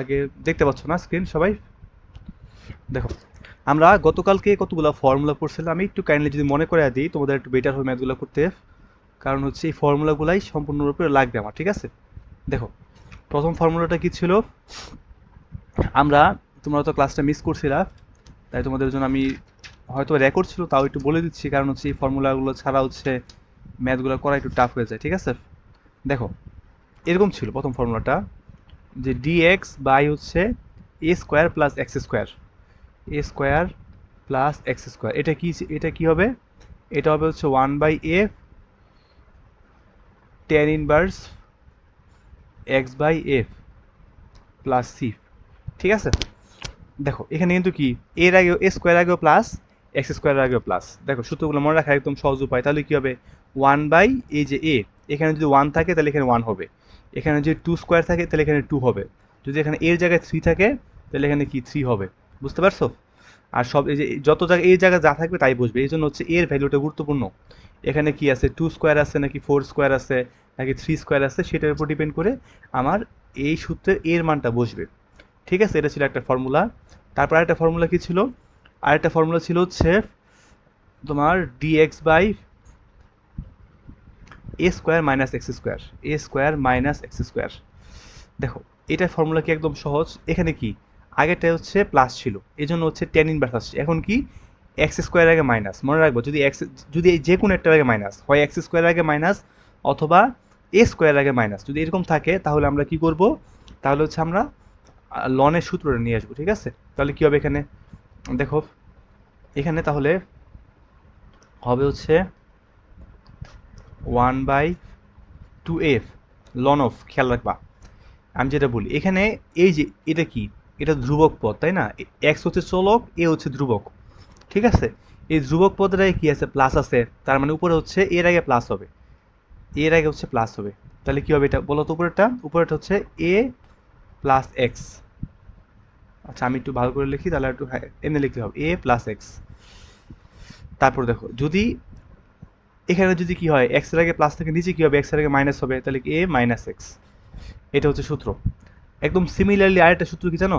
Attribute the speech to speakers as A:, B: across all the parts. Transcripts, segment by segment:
A: আগে দেখতে পাচ্ছ না স্ক্রিন সবাই? দেখো, আমরা গতকালকে কতগুলো ফর্মুলা পড়ছিলাম, আমি একটু কাইন্ডলি যদি মনে করে দিই তোমাদের একটু বেটার হবে ম্যাথগুলো করতে। কারণ হচ্ছে এই ফর্মুলাগুলাই সম্পূর্ণরূপে লাগবে আমার, ঠিক আছে? দেখো, প্রথম ফর্মুলাটা কি ছিল? আমরা, তোমরা তো ক্লাসটা মিস করছিলা, তাই তোমাদের জন্য আমি হয়তো রেকর্ড ছিল তাও একটু বলে দিচ্ছি, কারণ হচ্ছে এই ফর্মুলাগুলো ছাড়া হচ্ছে ম্যাথগুলো করা একটু টাফ হয়ে যায়, ঠিক আছে? দেখো, এরকম ছিল প্রথম ফর্মুলাটা, যে ডিএক্স বাই হচ্ছে a square plus x square, a square plus x square, এটা কি হবে? এটা হবে হচ্ছে 1/f tan inverse x by f plus c, ঠিক আছে? দেখো এখানে কিন্তু কি, এর আগেও এ স্কোয়ার আগেও প্লাস, এক্স স্কোয়ার আগেও প্লাস। দেখো সূত্রগুলো মনে রাখা একদম সহজ উপায়। তাহলে কি হবে? 1/, এই যে এ, এখানে যদি 1 থাকে তাহলে এখানে 1 হবে, এখানে যদি 2 স্কোয়ার থাকে তাহলে এখানে 2 হবে, যদি এখানে এর জায়গায় 3 থাকে তাহলে এখানে কি 3 হবে। বুঝতে পারছো? আর সব এই যে যত জায়গায় এই জায়গায় যা থাকবে তাই বসবে, এই জন্য হচ্ছে এর ভ্যালুটা গুরুত্বপূর্ণ। এখানে কি আছে, 2 স্কোয়ার আছে নাকি 4 স্কোয়ার আছে নাকি 3 স্কোয়ার আছে, সেটার উপর ডিপেন্ড করে আমার এই সূত্রের এর মানটা বসবে, ঠিক আছে? এটা ছিল একটা ফর্মুলা। তারপর আরেকটা ফর্মুলা কি ছিল? আরেকটা ফর্মুলা ছিল হচ্ছে তোমার dx by a square minus x square, a square minus x square. দেখো, এটা ফর্মুলা কি একদম সহজ। এখানে কি, আগেরটা হচ্ছে প্লাস ছিল, এই জন্য হচ্ছে টেন ইনভার্স আসছে। এখন কি, এক্স স্কোয়ার আগে মাইনাস, মনে রাখবো যদি এক্স, যদি যে কোনো একটার আগে মাইনাস হয়, এক্স স্কোয়ার আগে মাইনাস অথবা এ স্কোয়ার আগে মাইনাস, যদি এরকম থাকে তাহলে আমরা কি করব? তাহলে হচ্ছে আমরা লনের সূত্রটা নিয়ে আসবো, ঠিক আছে? তাহলে কি হবে এখানে? দেখো, এখানে তাহলে হবে হচ্ছে 1/2f লন অফ, খেয়াল রাখবা আমি যেটা বলি এখানে, এই যে এটা কি, এটা ধ্রুবক পদ তাই না? এক্স হচ্ছে চলক, এ হচ্ছে ধ্রুবক, ঠিক আছে? এই ধ্রুবক পদের আগে কি আছে? প্লাস আছে, তার মানে উপরে হচ্ছে এর আগে প্লাস হবে, এর আগে হচ্ছে প্লাস হবে। তাহলে কি হবে এটা বলো তো? উপরেরটা হচ্ছে এ প্লাস এক্স। আচ্ছা আমি একটু ভালো করে লিখি, তাহলে একটু এমনি লিখতে হবে, এ প্লাস এক্স। তারপর দেখো, যদি এখানে যদি কি হয়, এক্স এর আগে প্লাস থাকে, নিচে কি হবে? এক্স এর আগে মাইনাস হবে, তাহলে কি এ মাইনাস এক্স। এটা হচ্ছে সূত্র। একদম সিমিলারলি আরেকটা সূত্র কি জানো?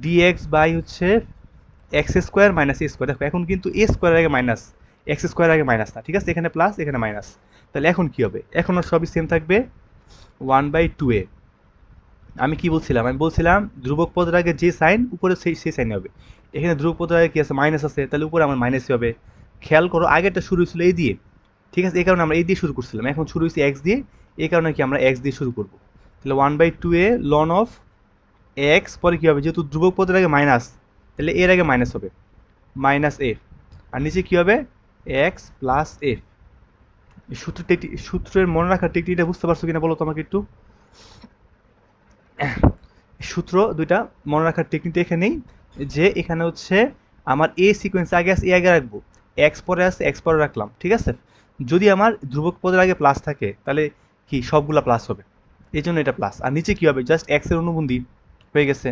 A: ডিএক্স বাই হচ্ছে x square minus a square. দেখো এখন কিন্তু এ স্কোয়ার আগে মাইনাস, এক্স স্কোয়ার আগে মাইনাস না, ঠিক আছে? এখানে প্লাস এখানে মাইনাস, তাহলে এখন কি হবে? এখন আর সবই সেম থাকবে, 1/2a। আমি কি বলছিলাম? আমি বলছিলাম ধ্রুবক পদের আগে যে সাইন উপরে সেই সাইন হবে। এখানে ধ্রুবক পদের আগে কি আছে? মাইনাস আছে, তাহলে উপরে আমার মাইনাসই হবে। খেয়াল করো, আগেরটা শুরু হয়েছিল এই দিয়ে, ঠিক আছে? এই কারণে আমরা এই দিয়ে শুরু করছিলাম, এখন শুরু হয়েছে এক্স দিয়ে, এই কারণে কি আমরা এক্স দিয়ে শুরু করব। তাহলে 1/2a লন অফ এক্স, পরে কি হবে? যেহেতু ধ্রুবক পদের আগে মাইনাস, তাহলে এর আগে মাইনাস হবে, মাইনাস এ, আর নিচে কি হবে? এক্স প্লাস এ। সূত্রের মনে রাখার টেকনিকটা বুঝতে পারছো কিনা বলো তো আমাকে একটু? সূত্র দুইটা মনে রাখার টেকনিকটা এখানেই, যে এখানে হচ্ছে আমার এ সিকোয়েন্স আগে আছে, এ আগে রাখবো, এক্স পরে আছে, এক্স পরে রাখলাম, ঠিক আছে? যদি আমার ধ্রুবক পদের আগে প্লাস থাকে তাহলে কি সবগুলা প্লাস হবে, এই জন্য এটা প্লাস। আর নিচে কি হবে? জাস্ট এক্স এর অনুবন্ধী হয়ে গেছে।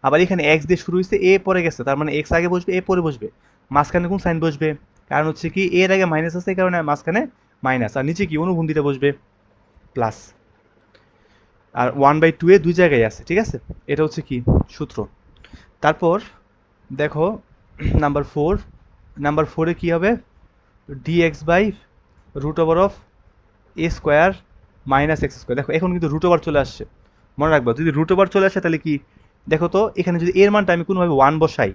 A: আবার এখানে এক্স দিয়ে শুরু হয়েছে, এ পরে গেছে, তার মানে এক্স আগে বসবে, এ পরে বসবে, মাঝখানে কোন সাইন বসবে? কারণ হচ্ছে কি এর আগে মাইনাস আছে, এই কারণে মাঝখানে মাইনাস, আর নিচে কি অনুবন্ধীটা বসবে? প্লাস। আর 1/2 এ দুই জায়গায় আছে, ঠিক আছে? এটা হচ্ছে কি সূত্র। তারপর দেখো, নাম্বার ফোর, নাম্বার ফোরে কি হবে? Dx by root over of a square minus x square. দেখো এখন কিন্তু রুট ওভার চলে আসছে, মনে রাখবো যদি রুট ওভার চলে আসে তাহলে কি, দেখো তো এখানে যদি এর মানটা আমি কোনোভাবে ওয়ান বসাই,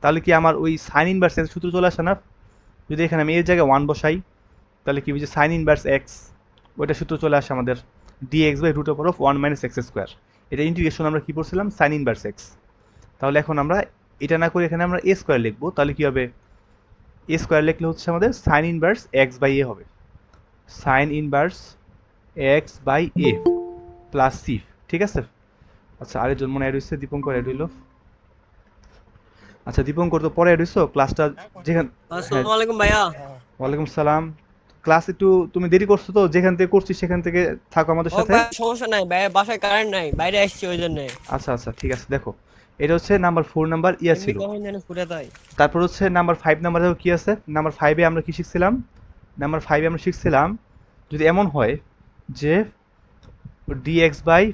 A: তাহলে কি আমার ওই সাইন ইনভার্স এক্স সূত্র চলে আসে না? যদি এখানে আমি এর জায়গায় ওয়ান বসাই, তাহলে কি যে সাইন ইনভার্স এক্স, ওইটা সূত্র চলে আসে আমাদের, dx by root over of one minus x square. এটা ইন্টিগ্রেশন আমরা কি পড়ছিলাম? Sine inverse x. তাহলে এখন আমরা এটা না করে এখানে আমরা এ স্কোয়ার লিখবো, তাহলে কি হবে? এ স্কোয়ার লিখলে হচ্ছে আমাদের sine inverse x by a হবে, sine inverse x by a plus c, ঠিক আছে? আচ্ছা আরেকজন মনে অ্যাড হয়েছে, দীপঙ্কর অ্যাড হইলো। আচ্ছা দীপঙ্কর তো পরে অ্যাড হইছো ক্লাসটা, যেখানে, হ্যাঁ,
B: আসসালামু আলাইকুম ভাইয়া।
A: ওয়ালাইকুম সালাম। ক্লাস একটু তুমি দেরি করছো তো, যেখান থেকে করছি সেখান থেকে থাকো আমাদের
B: হোক
A: সাথে।
B: ভাই, সমস্যা নাই ভাই, বাসায় কারেন্ট নাই, বাইরে আসছি ওই জন্য।
A: আচ্ছা আচ্ছা ঠিক আছে। দেখো, এটা হচ্ছে নাম্বার ফোর নাম্বার ইয়া
B: এমবি
A: ছিল।
B: কখন জানি ফুটে তাই।
A: তারপর হচ্ছে নাম্বার ফাইভ নাম্বার দেখো কি আছে। নাম্বার ফাইভে আমরা কি শিখছিলাম? নাম্বার ফাইভে আমরা শিখছিলাম যদি এমন হয় যে dx by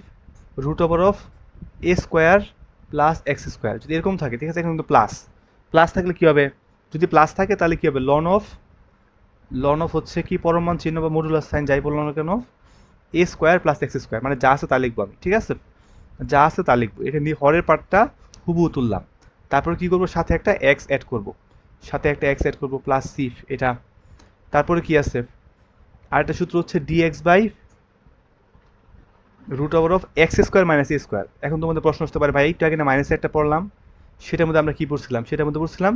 A: root over of a square plus x square যদি এরকম থাকে, ঠিক আছে, এখানে কিন্তু প্লাস প্লাস থাকলে কী হবে, যদি প্লাস থাকে তাহলে কী হবে, লন অফ হচ্ছে কি পরমান চিহ্ন বা মডুলাস সাইন যাই বললাম না কেন, এ স্কোয়ার প্লাস এক্স স্কোয়ার, মানে যা আছে তা লিখবো আমি, ঠিক আছে, যা আছে তা লিখবো, এখানে দিয়ে হরের পার্টটা হুবহু তুললাম, তারপর কি করবো, সাথে একটা এক্স অ্যাড করবো, প্লাস সি এটা, তারপরে কি আছে, আরেকটা সূত্র হচ্ছে dx by root over of x square minus a square. এখন তোমাদের প্রশ্ন আসতে পারে ভাই একটু আগে না মাইনাস একটা পড়লাম, সেটার মধ্যে আমরা কি পড়ছিলাম, সেটার মধ্যে পড়ছিলাম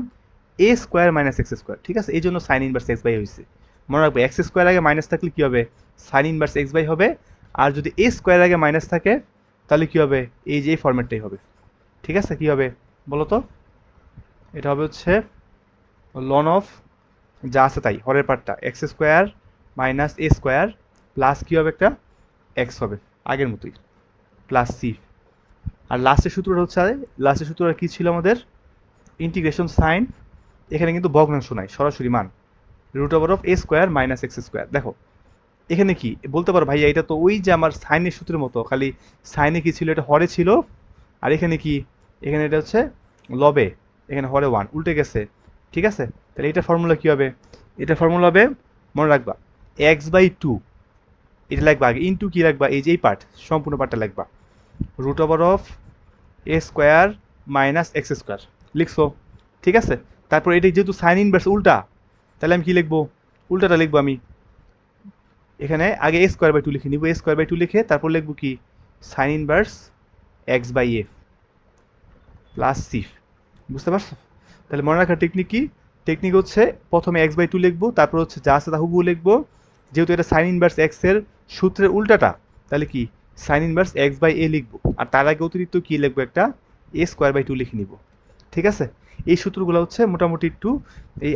A: এ স্কোয়ার মাইনাস এক্স স্কোয়ার, ঠিক আছে, এই জন্য সাইন ইনভার্স এক্স বাই হয়েছে। মনে রাখবো এক্স স্কোয়ার আগে মাইনাস থাকলে কি হবে, সাইন ইনভার্স এক্স বাই হবে, আর যদি এ স্কোয়ার আগে মাইনাস থাকে তাহলে কি হবে, এই যে এই ফরম্যাটটাই হবে, ঠিক আছে, কি হবে বলো তো, এটা হবে হচ্ছে লন অফ যা আছে তাই হরের পার্টটা x square minus a square plus কী হবে একটা এক্স হবে আগের মতোই প্লাস সি, আর লাস্টের সূত্রটা কী ছিল আমাদের, ইন্টিগ্রেশন সাইন, এখানে কিন্তু ভগ্নাংশ নাই, সরাসরি মান root over of a square minus x square. দেখো এখানে কি বলতে পারো ভাইয়া, এটা তো ওই যে আমার সাইনের সূত্রের মতো, খালি সাইনে কি ছিল, এটা হরে ছিল, আর এখানে কি, এখানে এটা হচ্ছে লবে, এখানে হরে ওয়ান উল্টে গেছে, ঠিক আছে, তাহলে এটা ফর্মুলা কি হবে, এটা ফর্মুলা হবে মনে রাখবা এক্স বাই টু, এটা লাগবা আগে, ইনটু কি লাগবা, এই যে এই পার্ট সম্পূর্ণ পার্টটা লাগবা root over of a square minus x square লিখছো, ঠিক আছে, তারপর এটা যেহেতু সাইন ইনভার্স উল্টা, তাহলে আমি কি লিখবো, উল্টাটা লিখবো আমি, এখানে আগে এ স্কোয়ার বাই টু লিখে নিব, এ স্কোয়ার বাই টু লিখে তারপর লিখবো কি sine inverse x by a plus c, বুঝতে পারছো, তাহলে মনে রাখার টেকনিক কি, টেকনিক হচ্ছে প্রথমে এক্স বাই টু লিখবো, তারপর হচ্ছে যা আছে তা হুবহু লিখবো, যেহেতু এটা সাইন ইনভার্স এক্স এর সূত্রের উল্টাটা, তাহলে কি সাইন ইনভার্স এক্স বাই এ লিখবো, আর তার আগে অতিরিক্ত কি লিখবো, একটা এ স্কোয়ার বাই টু লিখে নিব, ঠিক আছে, এই সূত্রগুলো হচ্ছে মোটামুটি একটু এই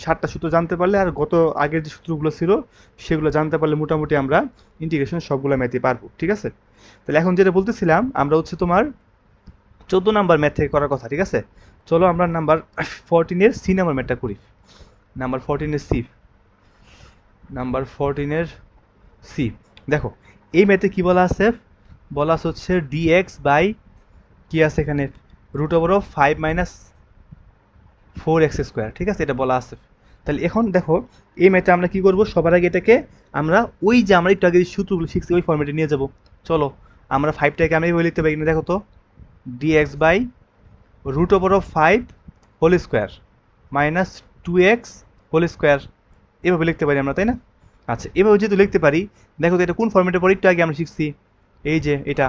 A: 7টা সূত্র জানতে পারলে, আর গত আগের যে সূত্রগুলো ছিল সেগুলো জানতে পারলে মোটামুটি আমরা ইন্টিগ্রেশন সবগুলো ম্যাথে পারবো, ঠিক আছে, তাহলে এখন যেটা বলতেছিলাম আমরা হচ্ছে তোমার 14 নাম্বার ম্যাথ থেকে করার কথা, ঠিক আছে, চলো আমরা নাম্বার 14-এর সি নাম্বার ম্যাথটা করি, নাম্বার 14-এর সি, সি, দেখো এই ম্যাথে কি বলা আছে, বলা আছে হচ্ছে ডিএক্স বাই কি আছে এখানে রুট ওভার অফ 5 - 4x², ঠিক আছে, এটা বলা আছে, তাহলে এখন দেখো এই ম্যাথে আমরা কি করব, সবার আগে এটাকে আমরা ওই যে আমরা একটু আগে যে সূত্রগুলো শিখছি ওই ফর্মেটে নিয়ে যাব, চলো আমরা 5টাকে আমরা এইভাবে লিখতে পারি কিনা দেখো তো, dx by root over of 5 whole square minus 2x whole square, এভাবে লিখতে পারি আমরা, তাই না, আচ্ছা এভাবে যেহেতু লিখতে পারি, দেখো তো এটা কোন ফর্মেটে পড়ে, একটু আগে আমরা শিখছি এই যে এটা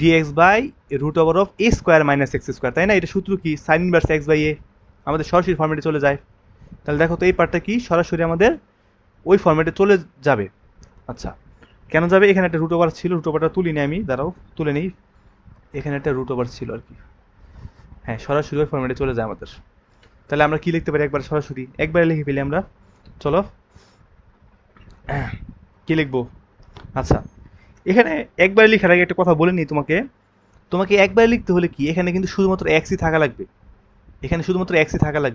A: dx by root over of a square minus x square, তাই না, এটা সূত্র কি sine inverse x by a, আমাদের সরাসরি ফর্মেটে চলে যায়, তাহলে দেখো তো এই পার্টটা কি সরাসরি আমাদের ওই ফর্মেটে চলে যাবে, আচ্ছা কেন যাবে, এখানে একটা রুট ওভার ছিল, রুট ওভারটা তুলিনি আমি, দাঁড়াও তুলে নিই, এখানে একটা রুট ওভার ছিল আর কি, হ্যাঁ সরাসরি ওই ফর্মেটে চলে যায় আমাদের, তাহলে আমরা কি লিখতে পারি, একবার সরাসরি একবারে লিখে ফেলি আমরা, চলো কি লিখবো, আচ্ছা এখানে একবারে লেখার আগে একটা কথা বলে নিই তোমাকে, একবারে লিখতে হলে কি এখানে কিন্তু শুধুমাত্র এক্সই থাকা লাগবে,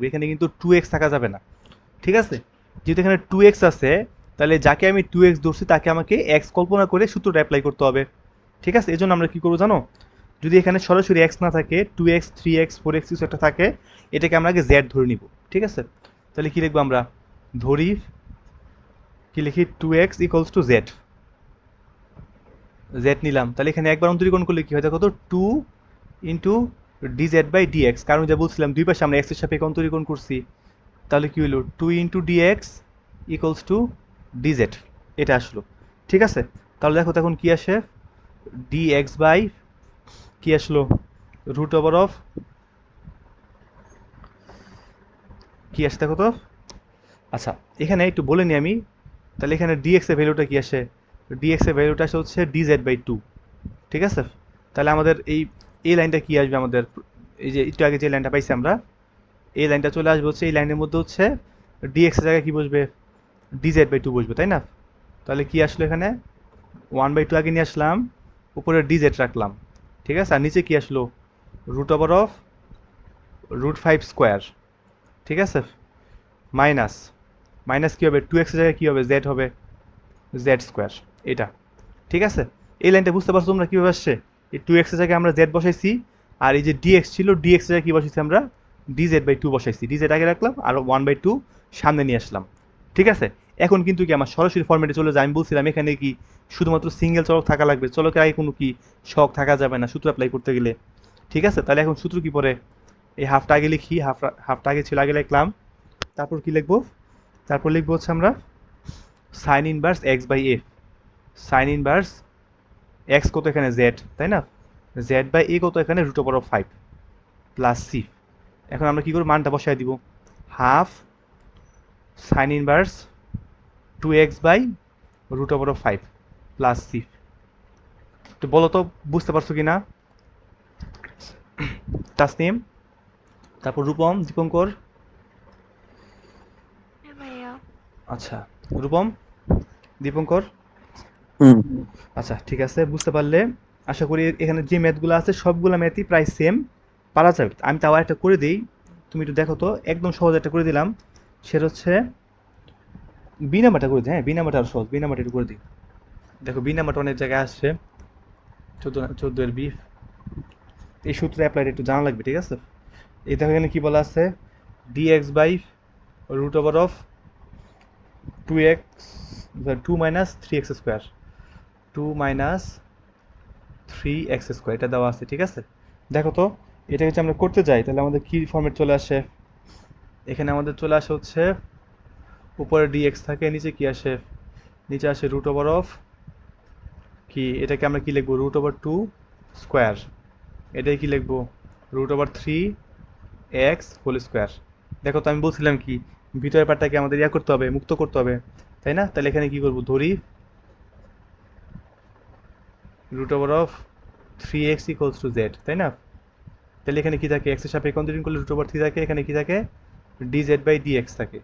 A: এখানে কিন্তু 2x থাকা যাবে না, ঠিক আছে, যেহেতু এখানে 2x আছে তাহলে যাকে আমি 2x ধরছি তাকে আমাকে x কল্পনা করে সূত্রটা অ্যাপ্লাই করতে হবে, ঠিক আছে, এজন্য আমরা কি করবো জানো, যদি এখানে সরাসরি x না থাকে 2x 3x 4x কিছু একটা থাকে, এটাকে আমরা আগে z ধরে নিব, ঠিক আছে, তাহলে কি লিখবো আমরা, ধরি কি লিখি 2x ইকুয়ালস টু z নিলাম, তাহলে এখানে একবার অন্তরীকরণ করলে কি হয় দেখো তো 2 ইন্টু ডিজেড বাই ডিএক্স, কারণ যা বলছিলাম দুই পাশে আমরা এক্সের সাপেক্ষে অন্তরীকরণ করছি, তাহলে কি হলো 2 into dx equals to dz, এটা আসলো, ঠিক আছে, তাহলে দেখো তখন কি আসে, ডিএক্স বাই কি আসলো রুট ওভার অফ কি আসে দেখো তো, আচ্ছা এখানে একটু বলে নিই আমি, তাহলে এখানে ডিএক্স এর ভ্যালুটা কি আসে, ডিএক্স এর ভ্যালুটা আসে হচ্ছে ডিজেড বাই 2, ঠিক আছে, তাহলে আমাদের এই লাইনটা কি আসবে, আমাদের এই যে একটু আগে যে লাইনটা পাইছি আমরা, এই লাইনটা চলে আসবে হচ্ছে এই লাইনের মধ্যে হচ্ছে ডিএক্স এর জায়গায় কি বসবে, ডিজেড বাই 2 বসবে, তাই না, তাহলে কি আসলো এখানে 1/2 আগে নিয়ে আসলাম, উপরে ডিজেড রাখলাম, ঠিক আছে, আর নিচে কি আসলো রুট ওভার অফ √5², ঠিক আছে, মাইনাস কি হবে 2x এর জায়গায় কি হবে z হবে z², এটা ঠিক আছে, এই লাইনটা বুঝতে পারছো তোমরা কিভাবে আসছে, এই 2x এর জায়গায় আমরা z বসাইছি, আর এই যে dx ছিল dx এর জায়গায় কি বসাইছি আমরা dz/2 বসাইছি, dz আগে রাখলাম আর 1/2 সামনে নিয়ে আসলাম। ঠিক আছে, এখন কিন্তু কি আমার সরাসরি ফরম্যাটে চলে যায়। আমি বলছিলাম এখানে কি শুধুমাত্র সিঙ্গেল চলক থাকা লাগবে, চলকের আগে কোনো কি শক থাকা যাবে না সূত্র অ্যাপ্লাই করতে গেলে। ঠিক আছে, তাহলে এখন সূত্র কি পড়ে, এই হাফটা আগে লিখি, হাফটা আগে ছিল আগে লিখলাম, তারপর কি লিখবো, তারপর লিখবো হচ্ছে আমরা sine inverse x by a, sine inverse x কত এখানে জেড, তাই না, জেড বাই এ কত এখানে √5 প্লাস সি। এখন আমরা কি করব, মানটা বসায় দিব, half sine inverse 2x by √5 plus c. তো বলো তো বুঝতে পারছো কি না তাসনিম, তারপর রূপম, দীপঙ্কর।
C: হ্যাঁ ভাইয়া।
A: আচ্ছা রূপম, দীপঙ্কর,
D: হুম
A: আচ্ছা ঠিক আছে, বুঝতে পারলে আশা করি। এখানে যে ম্যাথগুলো আছে সবগুলো ম্যাথই প্রায় সেম, পারা যাবে। আমি তাও একটা করে দিই, তুমি একটু দেখো তো, একদম সহজ একটা করে দিলাম, সেটা হচ্ছে বি নাম্বারটা করে দিই। হ্যাঁ, বি নাম্বারটা আরো সহজ, বি নাম্বারটা একটু করে দিই। দেখো বি নাম্বারটা অনেক জায়গায় আসছে, 14 এর বি, এই সূত্র অ্যাপ্লাইড একটু জানা লাগবে। ঠিক আছে, এই দেখো এখানে কি বলা আছে, dx by √2x 2 minus 3x square, 2 minus 3x square, এটা দেওয়া আছে। ঠিক আছে, দেখো তো এটা যদি আমরা করতে যাই তাহলে আমাদের কি ফর্মেট চলে আসে, এখানে আমাদের চলে আসে হচ্ছে উপরে dx থাকে, নিচে কি আসে, নিচে আসে √, কি এটাকে আমরা কি লিখবো, √2 স্কোয়ার, এটাই কি লিখবো √3x হোল স্কোয়ার। দেখো তো আমি বলছিলাম কি ভিতরের পার্টটাকে আমাদের ইয়া করতে হবে, মুক্ত করতে হবে, তাই না। তাহলে এখানে কি করবো, ধরি √3x ইকুয়ালস টু z, তাই না। তাহলে এখানে কি থাকে, এক্স এর সাপেক্ষে কন্টিনিউ করলে √3 থাকে, এখানে কি থাকে dz/dx থাকে।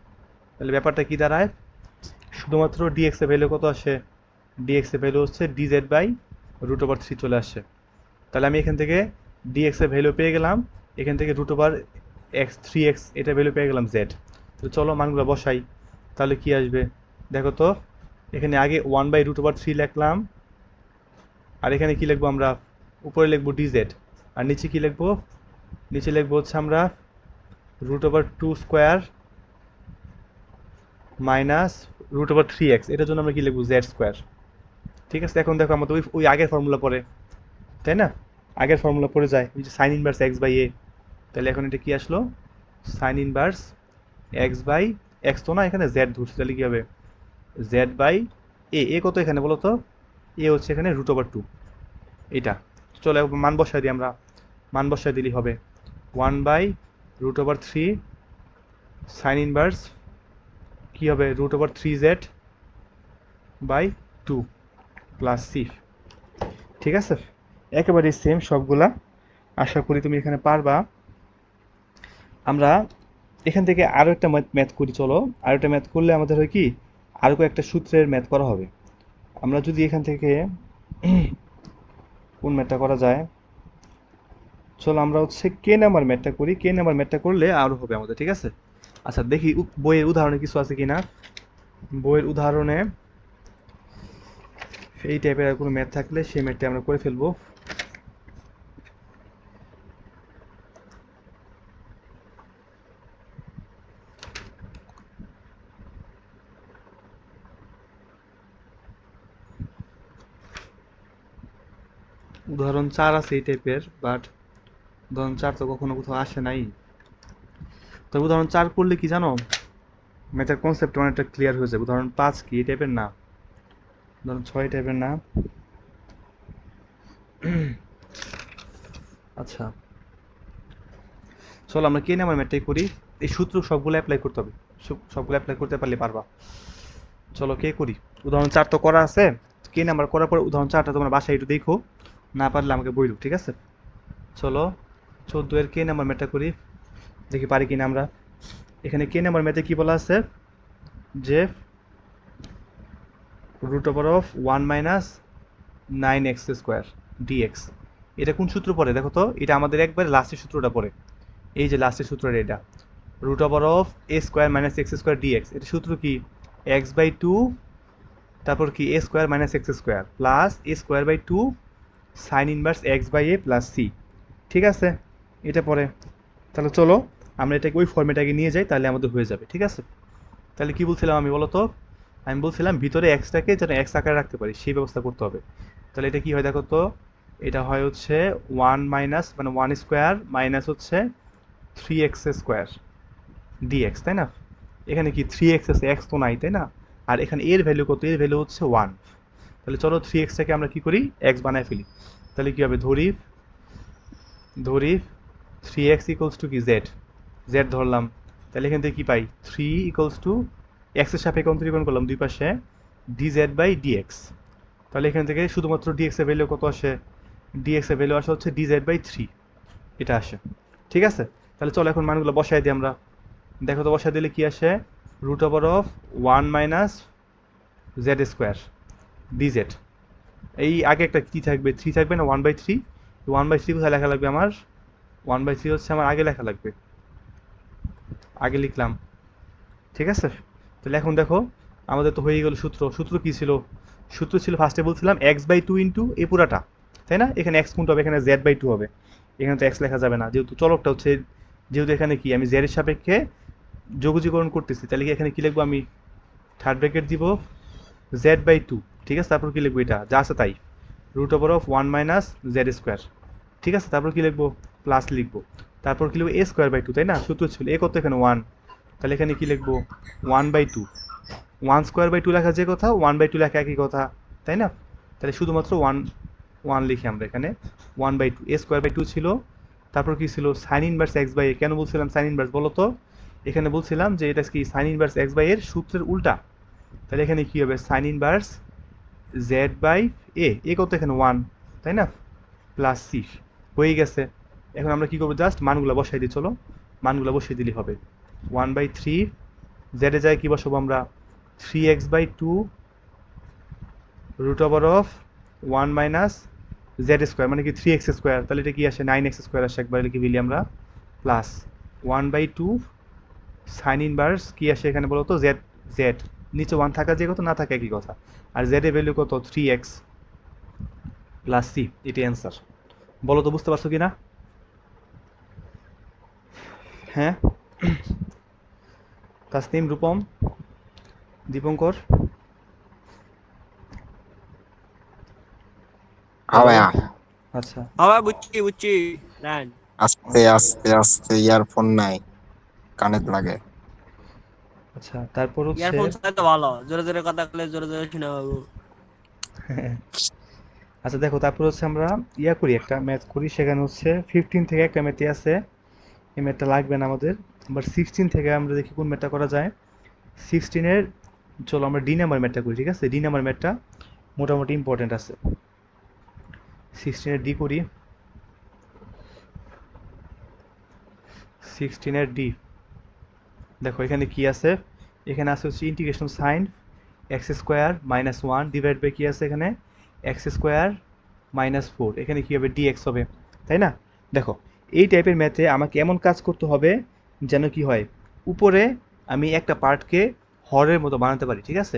A: তাহলে ব্যাপারটা কি দাঁড়ায়, শুধুমাত্র dx এর ভ্যালু কত আসে, dx এর ভ্যালু হচ্ছে dz/√3 চলে আসে। তাহলে আমি এখান থেকে dx এর ভ্যালু পেয়ে গেলাম, এখান থেকে √3x এটা ভ্যালু পেয়ে গেলাম z। তো চলো মানগুলো বসাই, তাহলে কি আসবে দেখো তো, এখানে আগে 1/√3 লিখলাম, আর এখানে কি লিখবো আমরা, উপরে লিখবো dz, আর নিচে কি লিখবো, নিচে লিখবো হচ্ছে আমরা √2 স্কোয়ার মাইনাস √3x, এটার জন্য আমরা কি লিখবো z স্কোয়ার। ঠিক আছে, এখন দেখো আমাদের ওই আগের ফর্মুলা পড়ে, তাই না, আগের ফর্মুলা পড়ে যায়, ওই যে sine inverse x by a. তাহলে এখন এটা কি আসলো, sine inverse x by, x তো না এখানে জেড ধরছে, তাহলে কি হবে জেড বাই এ কত এখানে বলো তো, এ হচ্ছে এখানে √2, এটা। চলো মান বসাই দিই আমরা, মান বসাই দিলেই হবে 1/√3 সাইন ইনভার্স কি হবে √3z/2 প্লাস সি। ঠিক আছে, একেবারে সেম সবগুলা, আশা করি তুমি এখানে পারবা। আমরা এখান থেকে আরও একটা ম্যাথ করি, চলো আরও একটা ম্যাথ করলে আমাদের হয় কি আরও কয়েকটা সূত্রের ম্যাথ করা হবে। আমরা যদি এখান থেকে কোন ম্যাথটা করা যায়, চলো আমরা হচ্ছে কে নাম্বার ম্যাথটা করি, কে নাম্বার ম্যাথটা করলে আরও হবে আমাদের। ঠিক আছে, আচ্ছা দেখি বইয়ের উদাহরণে কিছু আছে কিনা, বইয়ের উদাহরণে এই টাইপের আর কোনো ম্যাথ থাকলে সেই ম্যাথটা আমরা করে ফেলবো। উদাহরণ 4 আছে এই টাইপের, বাট উদাহরণ 4 তো কখনো কোথাও আসে নাই। তবে উদাহরণ 4 করলে কি জানো, ম্যাথের কনসেপ্ট অনেকটা ক্লিয়ার হয়ে যাবে। উদাহরণ 5 কি এই টাইপের না, উদাহরণ 6 এই টাইপের না। আচ্ছা চলো আমরা কে নাম্বার ম্যাথটাই করি, এই সূত্র সবগুলো অ্যাপ্লাই করতে হবে, সবগুলো অ্যাপ্লাই করতে পারলে পারবা। চলো কে করি, উদাহরণ 4 তো করা আছে, কে নাম্বার করার পর উদাহরণ 4টা তোমরা বাসায় একটু দেখো, না পারলে আমাকে বইলো। ঠিক আছে, চলো 14 এর কে নাম্বার ম্যাথটা করি, দেখি পারি কিনা আমরা। এখানে কে নাম্বার ম্যাথে কি বলা আছে, যে √1 মাইনাস 9x স্কোয়ার dx, এটা কোন সূত্র পড়ে দেখো তো, এটা আমাদের একবার লাস্টের সূত্রটা পড়ে, এই যে লাস্টের সূত্রটা এটা √a square minus x square dx, এটা সূত্র কি x/2, তারপর কি a square minus x square plus a square by 2 sine inverse x by a plus c. ঠিক আছে, এটা পরে তাহলে চলো আমরা এটাকে ওই ফর্মেটাকে নিয়ে যাই, তাহলে আমাদের হয়ে যাবে। ঠিক আছে, তাহলে কি বলছিলাম আমি বলো তো? আমি বলছিলাম ভিতরে এক্সটাকে যেন এক্স আকারে রাখতে পারি সেই ব্যবস্থা করতে হবে। তাহলে এটা কি হয় দেখো তো, এটা হয় হচ্ছে ওয়ান মাইনাস মানে ওয়ান স্কোয়ার মাইনাস হচ্ছে থ্রি এক্স স্কোয়ার ডিএক্স, তাই না? এখানে কি থ্রি এক্স আছে, এক্স তো নাই তাই না? আর এখানে এর ভ্যালু কত? এর ভ্যালু হচ্ছে ওয়ান। তাহলে চলো থ্রি এক্সটাকে আমরা কি করি, এক্স বানায় ফেলি। তাহলে কি হবে, ধরি ধরি থ্রি এক্স ইকুয়ালস টু কি জেড, জেড ধরলাম। তাহলে এখান থেকে কি পাই, থ্রি ইকুয়ালস টু এক্সের সাপেক্ষে অন্তরীকরণ করলাম দুই পাশে ডি জেড বাই ডিএক্স। তাহলে এখান থেকে শুধুমাত্র ডিএক্স এর ভ্যালু কত আসে, ডিএক্স এর ভ্যালু আসে হচ্ছে ডি জেড বাই থ্রি, এটা আসে। ঠিক আছে, তাহলে চলো এখন মানগুলো বসাই দিই আমরা। দেখো তো বসাই দিলে কি আসে, root over of one minus z square dz. এই আগে একটা কি থাকবে, থ্রি থাকবে না, one by three. One by three কোথায় লেখা লাগবে আমার, ওয়ান বাই থ্রি হচ্ছে আমার আগে লেখা লাগবে, আগে লিখলাম। ঠিক আছে, তাহলে এখন দেখো আমাদের তো হয়ে গেল সূত্র। সূত্র কি ছিল, সূত্র ছিল ফার্স্টে বলছিলাম এক্স বাই টু ইন্টু এই পুরাটা, তাই না? এখানে এক্স কোনটা হবে, এখানে জেড বাই টু হবে। এখানে তো এক্স লেখা যাবে না, যেহেতু চলকটা হচ্ছে, যেহেতু এখানে কি আমি জেড এর সাপেক্ষে যোগজীকরণ করতেছি, তাহলে কি এখানে কি লিখবো আমি, থার্ড ব্র্যাকেট দিব জেড বাই টু। ঠিক আছে, তারপর কি লিখবো, এটা যা আছে তাই, root over of one minus z square. ঠিক আছে, তারপর কি লিখবো, প্লাস লিখবো। তারপর কি লিখবো, এ স্কোয়ার বাই টু, তাই না? সূত্র ছিল এ কত, এখানে ওয়ান। তাহলে এখানে কি লিখবো, one by two. One square by two লেখা যে কথা, ওয়ান বাই টু লেখা একই কথা, তাই না? তাহলে শুধুমাত্র ওয়ান ওয়ান লিখি আমরা এখানে, one by two. A square by two ছিল, তারপর কি ছিল, sine inverse x by a. কেন বলছিলাম সাইন ইনভার্স বলো তো? এখানে বলছিলাম যে এটা কি সাইন ইনভার্স এক্স বাই এর সূত্রের উল্টা। তাহলে এখানে কি হবে, সাইন ইনভার্স জেড বাই এ কত, এখানে ওয়ান, তাই না? প্লাস সি, হয়ে গেছে। এখন আমরা কি করবো, জাস্ট মানগুলো বসাই দিই, চলো মানগুলো বসিয়ে দিলেই হবে। ওয়ান বাই থ্রি, জেডে যায় কি বসাবো আমরা, three x by two root over of one minus z square মানে কি থ্রি এক্স স্কোয়ার। তাহলে এটা কি আসে, নাইন এক্স স্কোয়ার আসে, একবার লিখে ফেলি আমরা, plus one by two sine inverse কি আসে এখানে বলো তো, জেড, জেড নিচে ওয়ান থাকা যে কত, না থাকে একই কথা। আর জেড এর ভ্যালু কত, থ্রি এক্স প্লাস সি, এটি অ্যান্সার। বলো তো বুঝতে পারছো কি না? হ্যাঁ, তাসনিম, রূপম, দীপঙ্কর,
C: হ্যাঁ
A: হ্যালো।
C: ভাইয়া।
A: আচ্ছা
B: হ্যাঁ বুঝছি বুঝছি। দেন।
C: আস্তে আস্তে আস্তে, ইয়ারফোন নাই, কানে লাগে।
A: আচ্ছা, তারপর হচ্ছে
B: ইয়ারফোন ছাড়া তো ভালো, জোরে জোরে কথা বলে জোরে জোরে শুনে পাবো।
A: আচ্ছা দেখো, তারপর হচ্ছে আমরা ইয়া করি, একটা ম্যাথ করি, সেখানে হচ্ছে ফিফটিন থেকে একটা ম্যাথই আছে, এই ম্যাথটা লাগবে না আমাদের। আবার সিক্সটিন থেকে আমরা দেখি কোন ম্যাথটা করা যায়। সিক্সটিনের, চলো আমরা ডি নাম্বার ম্যাথটা করি। ঠিক আছে, ডি নাম্বার ম্যাথটা মোটামুটি ইম্পর্টেন্ট আছে। সিক্সটিনের ডি করি, সিক্সটিনের ডি। দেখো এখানে কি আছে, এখানে আছে হচ্ছে integration sine x square minus one divide by কি আছে এখানে, এক্স স্কোয়ার মাইনাস ফোর। এখানে কি হবে, ডিএক্স হবে, তাই না? দেখো এই টাইপের ম্যাথে আমাকে এমন কাজ করতে হবে যেন কি হয়, উপরে আমি একটা পার্টকে হরের মতো বানাতে পারি। ঠিক আছে,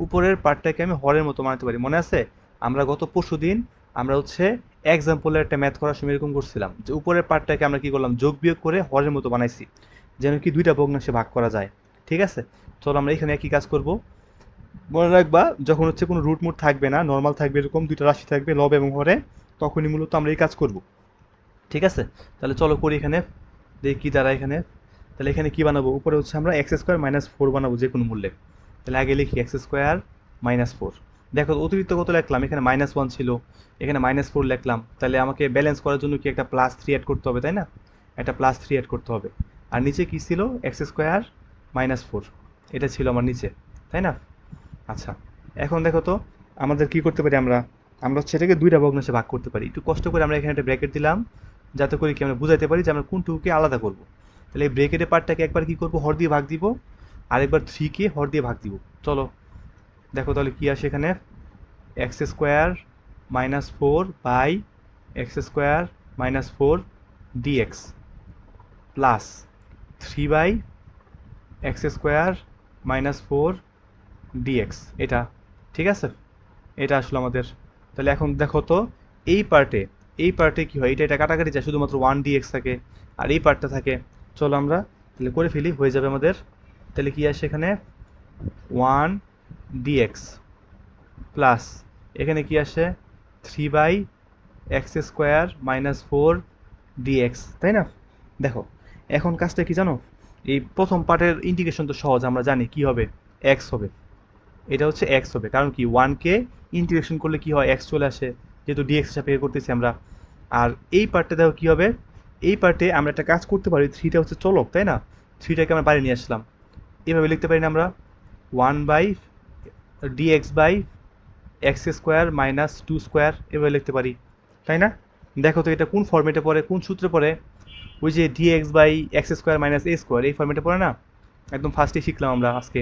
A: উপরের পার্টটাকে আমি হরের মতো বানাতে পারি। মনে আছে আমরা গত পরশু দিন আমরা হচ্ছে এক্সাম্পলের একটা ম্যাথ করার সময় এরকম করছিলাম যে উপরের পার্টটাকে আমরা কি করলাম, যোগ বিয়োগ করে হরের মতো বানাইছি, যেন কি দুইটা ভগ্নাংশে ভাগ করা যায়। ঠিক আছে, চলো আমরা এখানে একই কাজ করব। মনে রাখবা যখন হচ্ছে কোনো রুট মুট থাকবে না, নর্মাল থাকবে, এরকম দুইটা রাশি থাকবে লব এবং হরে, তখনই মূলত আমরা এই কাজ করব। ঠিক আছে, তাহলে চলো করি এখানে, দেখি কি দ্বারা এখানে। তাহলে এখানে কি বানাবো, উপরে হচ্ছে আমরা এক্স স্কোয়ার মাইনাস ফোর বানাবো যে কোনো মূল্যে। তাহলে আগে লিখি এক্স স্কোয়ার মাইনাস ফোর। দেখো অতিরিক্ত কত লিখলাম, এখানে মাইনাস ওয়ান ছিল, এখানে মাইনাস ফোর লিখলাম। তাহলে আমাকে ব্যালেন্স করার জন্য কি একটা প্লাস থ্রি অ্যাড করতে হবে, তাই না? একটা প্লাস থ্রি অ্যাড করতে হবে। আর নিচে কি ছিল, এক্স স্কোয়ার মাইনাস ফোর, এটা ছিল আমার নিচে, তাই না? আচ্ছা, এখন দেখো তো আমাদের কি করতে পারি, আমরা আমরা হচ্ছে এটাকে দুইটা ভগ্নাংশে ভাগ করতে পারি। একটু কষ্ট করে আমরা এখানে একটা ব্র্যাকেট দিলাম, যাতে করে কি আমরা বুঝাইতে পারি যে আমরা কোনটুকুকে আলাদা করব। তাহলে এই ব্রেকেটের পার্টটাকে একবার কি করব, হর দিয়ে ভাগ দিব, আরেকবার থ্রিকে হর দিয়ে ভাগ দিব। চলো দেখো তাহলে কি আসে এখানে, x square minus four by x square minus four dx plus three by x square minus four dx, এটা ঠিক আছে, এটা আসলো আমাদের। তাহলে এখন দেখো তো এই পার্টে কি হয়, এটা কাটাকাটি যায়, শুধুমাত্র 1 dx থাকে, আর এই পার্টটা থাকে। চলো আমরা তাহলে করে ফেলি, হয়ে যাবে আমাদের। তাহলে কি আসে এখানে 1 dx প্লাস এখানে কি আসে 3/x² মাইনাস 4 dx, তাই না? দেখো এখন কাজটা কি জানো, এই প্রথম পার্টের ইন্টিগ্রেশন তো সহজ, আমরা জানি কি হবে, x হবে। এটা হচ্ছে x হবে, কারণ কি 1 কে ইন্টিগ্রেশন করলে কি হয়, x চলে আসে, যেহেতু dx সাপেক্ষে করতেছি আমরা। আর এই পার্টে দেখো কি হবে, এই পার্টে আমরা একটা কাজ করতে পারি, 3টা হচ্ছে চলক, তাই না? 3টাকে আমরা বাইরে নিয়ে আসলাম, এভাবে লিখতে পারি না আমরা, 1/dx/x² মাইনাস 2 স্কোয়ার, এভাবে লিখতে পারি, তাই না? দেখো তো এটা কোন ফর্মেটে পড়ে, কোন সূত্রে পড়ে, ওই যে dx/x² মাইনাস a² এই ফর্মেটে পড়ে না? একদম ফার্স্টে শিখলাম আমরা আজকে,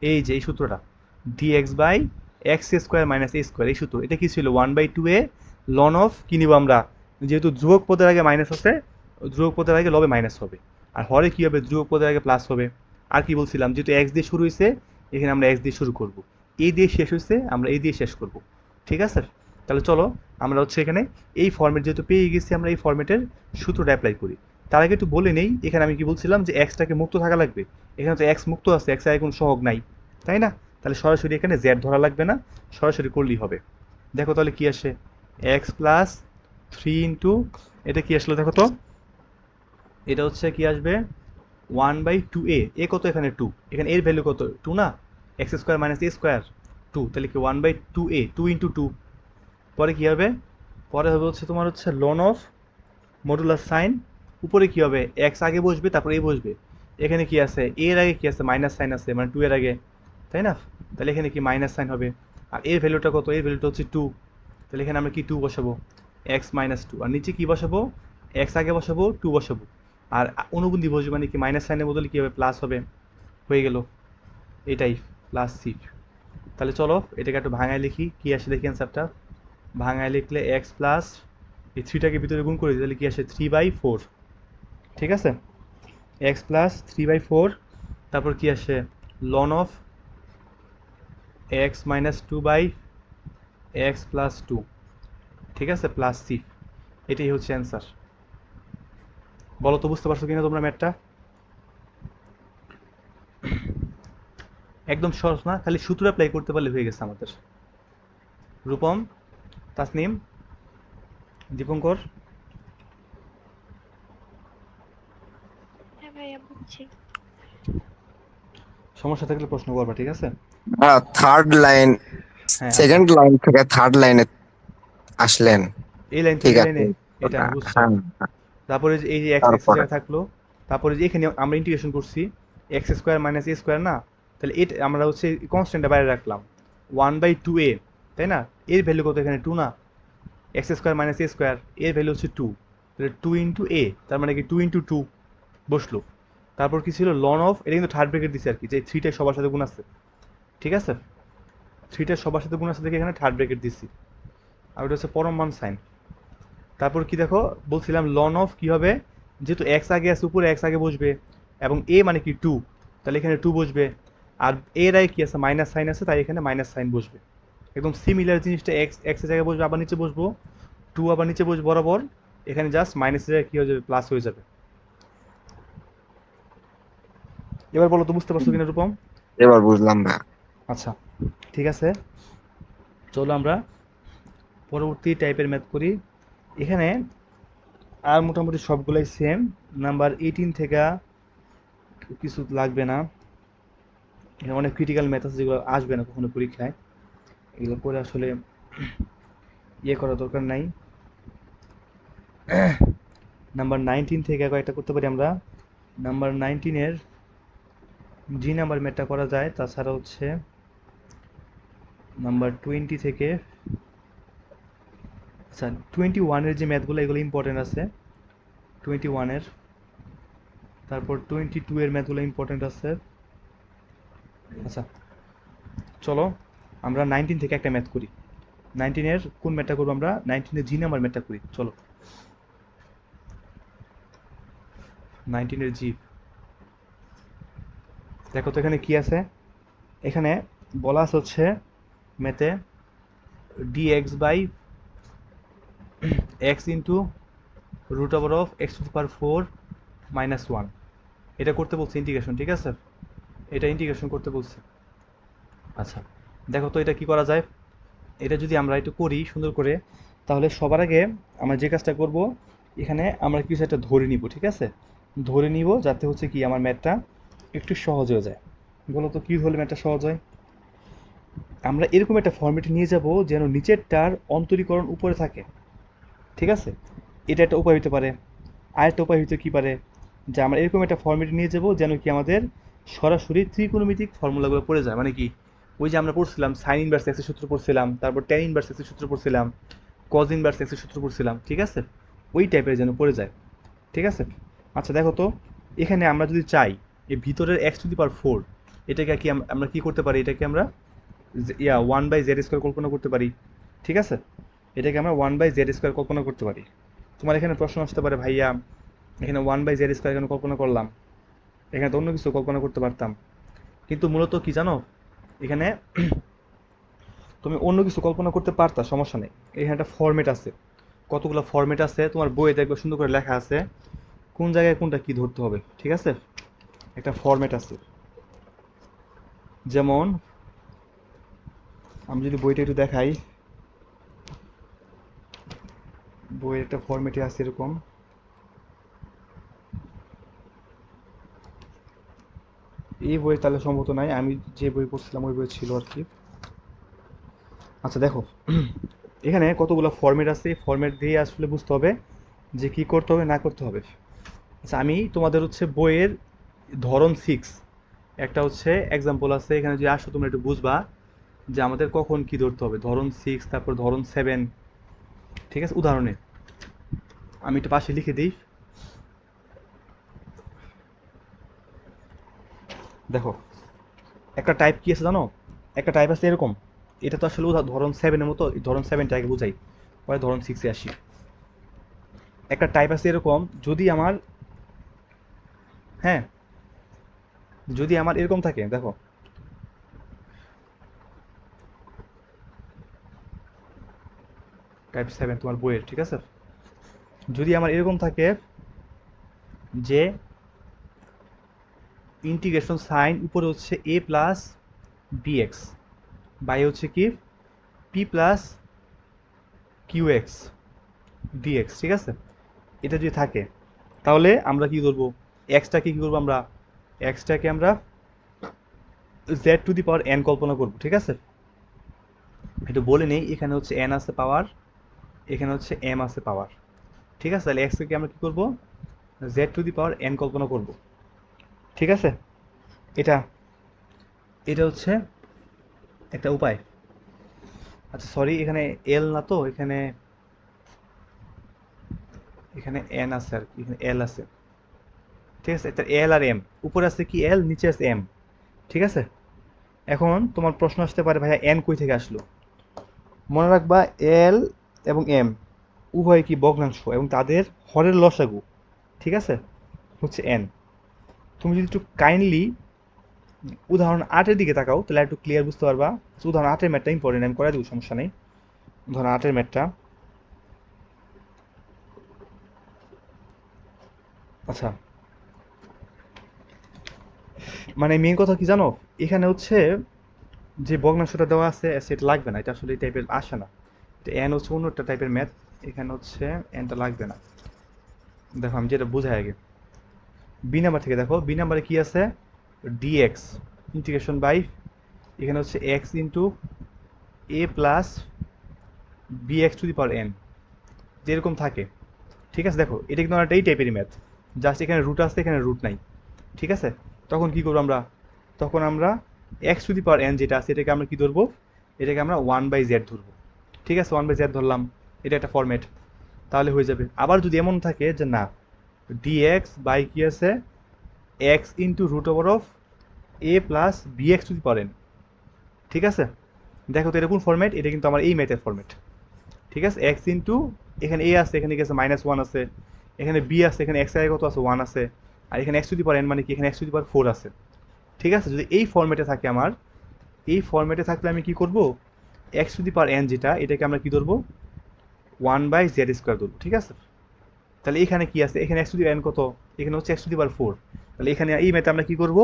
A: এই যে এই সূত্রটা, dx/x² মাইনাস a² এই সূত্র। এটা কি ছিল 1/2a লন অফ, কি নিব আমরা, যেহেতু ধ্রুবক পদের আগে মাইনাস আছে, ধ্রুবক পদের আগে লবে মাইনাস হবে, আর হরে কি হবে, ধ্রুবক পদের আগে প্লাস হবে। আর কি বলছিলাম, যেহেতু x দিয়ে শুরু হয়েছে, এখানে আমরা x দিয়ে শুরু করব, a দিয়ে শেষ হয়েছে, আমরা a দিয়ে শেষ করব, ঠিক আছে? তাহলে চলো আমরা হচ্ছে এখানে এই ফর্মেট যেহেতু পেয়ে গেছি, আমরা এই ফর্মেটের সূত্রটা অ্যাপ্লাই করি। তার আগে একটু বলে নেই, এখানে আমি কি বলছিলাম যে এক্সটাকে মুক্ত থাকা লাগবে, এখানে তো এক্স মুক্ত আছে, এক্স এর কোনো সহগ নাই, তাই না? তাহলে সরাসরি এখানে জেড ধরা লাগবে না, সরাসরি করলেই হবে। দেখো তাহলে কি আসে, এক্স প্লাস 3 এটা কি আসলো দেখো তো, এটা হচ্ছে কি আসবে 1/2a, এ কত এখানে 2, এখানে এর ভ্যালু কত 2 না, x² মাইনাস a², 2, তাহলে কি 1/2a, 2 × 2, পরে কি হবে, পরে হবে হচ্ছে তোমার হচ্ছে লন অফ মডুলাস সাইন, উপরে কি হবে, এক্স আগে বসবে, তারপরে এ বসবে, এখানে কি আছে, এর আগে কি আছে, মাইনাস সাইন আছে, মানে 2 এর আগে, তাই না? তাহলে এখানে কি মাইনাস সাইন হবে, আর এর ভ্যালুটা কত, এর ভ্যালুটা হচ্ছে 2, তাহলে এখানে আমরা কি 2 বসাবো, x মাইনাস 2, আর নিচে কি বসাবো, এক্স আগে বসাবো, 2 বসাবো, আর অনুবন্ধী বসবে, মানে কি মাইনাস সাইনের বদলে কি হবে, প্লাস হবে, হয়ে গেল, এটাই প্লাস সি। তাহলে চলো এটাকে একটু ভাঙায় লিখি, কি আসে দেখি অ্যান্সারটা, ভাঙায় লিখলে এক্স প্লাস এই 3টাকে ভিতরে গুণ করে দিই, তাহলে কি আসে 3/4, ঠিক আছে? এক্স প্লাস 3/4, তারপর কি আসে ln of x minus 2/x plus 2, ঠিক আছে, প্লাস সি। এটাই হচ্ছে অ্যান্সার। বলো তো বুঝতে পারছো কিনা তোমরা ম্যাথটা? একদম সহজ না, খালি সূত্র অ্যাপ্লাই করতে পারলে হয়ে গেছে আমাদের। রূপম, তাসনিম, দীপঙ্কর,
D: হ্যাঁ ভাইয়া বুঝছি।
A: সমস্যা থাকলে প্রশ্ন করবা, ঠিক আছে?
C: থার্ড লাইন,
A: হ্যাঁ আচ্ছা,
C: সেকেন্ড লাইন থেকে থার্ড লাইনে আসলেন,
A: এই লাইন থেকে
C: ঠিক
A: এই
C: আছে।
A: লাইনে, এটা আমি বুঝছি।
C: হ্যাঁ,
A: তারপরে যে এই যে এক্স এক্স
C: তারপরে
A: জায়গায় থাকলো, তারপরে যে এখানে আমরা ইন্টিগ্রেশন করছি x² মাইনাস a² না, তাহলে এটা আমরা হচ্ছে কনস্ট্যান্টটা বাইরে রাখলাম 1/2a, তাই না? এর ভ্যালু কত এখানে 2 না, x² মাইনাস a², এর ভ্যালু হচ্ছে 2, তাহলে 2 × a, তার মানে কি 2 × 2 বসলো। তারপর কি ছিল লন অফ, এটা কিন্তু থার্ড ব্র্যাকেট দিছে আর কি, যে 3টা সবার সাথে গুণ আছে, ঠিক আছে? 3টা সবার সাথে গুণ আছে দেখে এখানে থার্ড ব্র্যাকেট দিছি, আর ওটা হচ্ছে পরম মান সাইন। তারপর কি দেখো বলছিলাম লন অফ কি হবে, যেহেতু এক্স আগে আছে, উপরে এক্স আগে বসবে, এবং এ মানে কি 2, তাহলে এখানে 2 বসবে, আর এর আগে কি আছে, মাইনাস সাইন আছে, তাই এখানে মাইনাস সাইন বসবে। একদম সিমিলার জিনিসটা, এক্স এক্স এর জায়গায় বসবে, আবার নিচে বসবো 2, আবার নিচে বসবো বরাবর, এখানে জাস্ট মাইনাসের জায়গায় কি হয়ে যাবে, প্লাস হয়ে যাবে। এবার বলো তো বুঝতে পারছো কিনা রূপম?
C: এবার বুঝলাম ভাই।
A: আচ্ছা ঠিক আছে, চলো আমরা পরবর্তী টাইপের ম্যাথ করি। এখানে আর মোটামুটি সবগুলাই সেম, নাম্বার 18 থেকে কিছু লাগবে না, এখানে অনেক ক্রিটিক্যাল ম্যাথ আছে যেগুলো আসবে না কখনো পরীক্ষায়, এগুলো করে আসলে ইয়ে করার দরকার নাই। নাম্বার 19 থেকে কয়েকটা করতে পারি আমরা, নাম্বার 19-এর জি নাম্বার ম্যাথটা করা যায়, তাছাড়া হচ্ছে নাম্বার 20 থেকে, আচ্ছা 21-এর যে ম্যাথগুলো এগুলো ইম্পর্টেন্ট আছে, 21-এর, তারপর 22-এর ম্যাথগুলো ইম্পর্টেন্ট আছে। আচ্ছা চলো আমরা 19 থেকে একটা ম্যাথ করি, 19-এর কোন ম্যাথটা করবো আমরা, 19-এর জি নাম্বার ম্যাথটা করি, চলো 19-এর জি। দেখো তো এখানে কি আছে, এখানে বলা আছে হচ্ছে ম্যাথে dx by x into root over of x to the power 4 minus 1, এটা করতে বলছে ইন্টিগ্রেশন, ঠিক আছে? এটা ইন্টিগ্রেশন করতে বলছে। আচ্ছা দেখো তো এটা কি করা যায়। এটা যদি আমরা একটু করি সুন্দর করে, তাহলে সবার আগে আমরা যে কাজটা করব, এখানে আমরা কিছু একটা ধরে নিব, ঠিক আছে? ধরে নিব যাতে হচ্ছে কি আমার ম্যাথটা একটু সহজ হয়ে যায়। বলো তো কী হলে ম্যাথটা সহজ হয়? আমরা এরকম একটা ফর্মেটে নিয়ে যাব যেন নিচেরটার অন্তরীকরণ উপরে থাকে, ঠিক আছে? এটা একটা উপায় হতে পারে। আরেকটা উপায় হতে কী পারে, যে আমরা এরকম একটা ফর্মেটে নিয়ে যাব যেন কি আমাদের সরাসরি ত্রিকোণমিতিক ফর্মুলাগুলো পড়ে যায়। মানে কি, ওই যে আমরা পড়ছিলাম সাইন ইনভার্স এক্সের সূত্র পড়ছিলাম, তারপর ট্যান ইনভার্স এক্সের সূত্র পড়ছিলাম, কজ ইনভার্স এক্সের সূত্র পড়ছিলাম, ঠিক আছে? ওই টাইপের যেন পড়ে যায়, ঠিক আছে? আচ্ছা দেখো তো, এখানে আমরা যদি চাই এই ভিতরের এক্স টু দি পাওয়ার 4, এটাকে কি আমরা কি করতে পারি, এটাকে আমরা 1/z² কল্পনা করতে পারি, ঠিক আছে? এটাকে আমরা 1/z² কল্পনা করতে পারি। তোমার এখানে প্রশ্ন আসতে পারে, ভাইয়া এখানে 1/z² কেন কল্পনা করলাম, এখানে তো অন্য কিছু কল্পনা করতে পারতাম। কিন্তু মূলত কি জানো, এখানে তুমি অন্য কিছু কল্পনা করতে পারতা, সমস্যা নেই। এখানে একটা ফরম্যাট আছে, কতগুলো ফরম্যাট আছে তোমার বইয়ে দেখবে সুন্দর করে লেখা আছে কোন জায়গায় কোনটা কি ধরতে হবে, ঠিক আছে? একটা ফরম্যাট আছে। যেমন আমি যদি বইটা একটু দেখাই, বইয়ের একটা ফরম্যাটে আছে এরকম। এই বই তাহলে সম্ভবত নাই, আমি যে বই পড়ছিলাম ওই বই ছিল আর কি। আচ্ছা দেখো, এখানে কতগুলো ফরম্যাট আছে, ফরম্যাট দিয়ে আসলে বুঝতে হবে যে কি করতে হবে না করতে হবে। আচ্ছা আমি তোমাদের হচ্ছে বইয়ের ধরন 6 একটা হচ্ছে এক্সাম্পল আছে, এখানে যদি আসো তোমরা একটু বুঝবা যে আমাদের কখন কি ধরতে হবে। ধরন 6, তারপর ধরন 7, ঠিক আছে? উদাহরণে আমি একটু পাশে লিখে দিই। দেখো একটা টাইপ কি আছে জানো, একটা টাইপ আছে এরকম। এটা তো আসলে ধরন 7-এর মতো, ধরন 7টা আগে বুঝাই, পরে ধরন 6-এ আসি। একটা টাইপ আছে এরকম, যদি আমার, হ্যাঁ, যদি আমার এরকম থাকে, দেখো টাইপ 7 তোমার বইয়ের, ঠিক আছে? যদি আমার এরকম থাকে যে ইন্টিগ্রেশন সাইন উপরে হচ্ছে a প্লাস bx বাই হচ্ছে কি p প্লাস qx dx, ঠিক আছে? এটা যদি থাকে তাহলে আমরা কি করব, এক্সটাকে কি করব, আমরা এক্সটাকে আমরা z to the power n কল্পনা করব, ঠিক আছে? একটু বলে নেই, এখানে হচ্ছে n আছে পাওয়ার, এখানে হচ্ছে m আছে পাওয়ার, ঠিক আছে? তাহলে এক্সটাকে আমরা কি করব, z to the power n কল্পনা করব, ঠিক আছে? এটা এটা হচ্ছে একটা উপায়। আচ্ছা সরি, এখানে এল না তো, এখানে এখানে এন আছে আর কি, এখানে এল আছে, ঠিক আছে? এটা এল আর এম, উপরে আছে কি এল, নিচে আছে এম, ঠিক আছে? এখন তোমার প্রশ্ন আসতে পারে, ভাইয়া এন কই থেকে আসলো? মনে রাখবা এল এবং এম উভয় কি ভগ্নাংশ এবং তাদের হরের লসাগু, ঠিক আছে, হচ্ছে এন। তুমি যদি একটু কাইন্ডলি উদাহরণ 8-এর দিকে তাকাও তাহলে একটু ক্লিয়ার বুঝতে পারবা। উদাহরণ 8-এর ম্যাথটা ইম্পর্টেন্ট, আমি করে দেবো, সমস্যা নেই। উদাহরণ 8-এর ম্যাথটা, আচ্ছা মানে মেইন কথা কি জানো, এখানে হচ্ছে যে ভগ্নাংশটা দেওয়া আছে সেটা লাগবে না, এটা আসলে এই টাইপের আসে না। এটা এন হচ্ছে অন্য একটা টাইপের ম্যাথ, এখানে হচ্ছে এনটা লাগবে না। দেখো আমি যেটা বুঝাই আগে, বি নাম্বার থেকে দেখো, বি নাম্বারে কি আছে, ডিএক্স ইন্টিগ্রেশন বাই, এখানে হচ্ছে x into a plus B x to the power n, যেরকম থাকে, ঠিক আছে? দেখো এটা কিন্তু একটা এই টাইপেরই ম্যাথ, জাস্ট এখানে রুট আছে এখানে রুট নাই, ঠিক আছে? তখন কি করবো আমরা, তখন আমরা x to the power N যেটা আছে এটাকে আমরা কি ধরবো, এটাকে আমরা 1/z ধরবো, ঠিক আছে? 1/z ধরলাম, এটা একটা ফরম্যাট, তাহলে হয়ে যাবে। আবার যদি এমন থাকে যে না, ডিএক্স বাই কি আছে, x into root over of a plus B x to the power n, ঠিক আছে? দেখো তো এটা কোন ফরম্যাট, এটা কিন্তু আমার এই ম্যাথের ফরম্যাট, ঠিক আছে? এক্স ইন্টু, এখানে এ আছে, এখানে কি আছে -1 আছে, এখানে বি আছে, এখানে এক্স এর কত আছে 1 আছে, আর এখানে x to the power N মানে কি, এখানে এক্স টু দি পাওয়ার 4 আছে, ঠিক আছে? যদি এই ফরম্যাটে থাকে আমার, এই ফরম্যাটে থাকলে আমি কি করব, x to the power N যেটা, এটাকে আমরা কি ধরবো, ওয়ান বাই জেড স্কোয়ার ধরবো, ঠিক আছে? তাহলে এখানে কি আছে, এখানে এক্স টু দি পাওয়ার কত, এখানে হচ্ছে x to the power four. তাহলে এখানে এই ম্যাথে আমরা কি করব,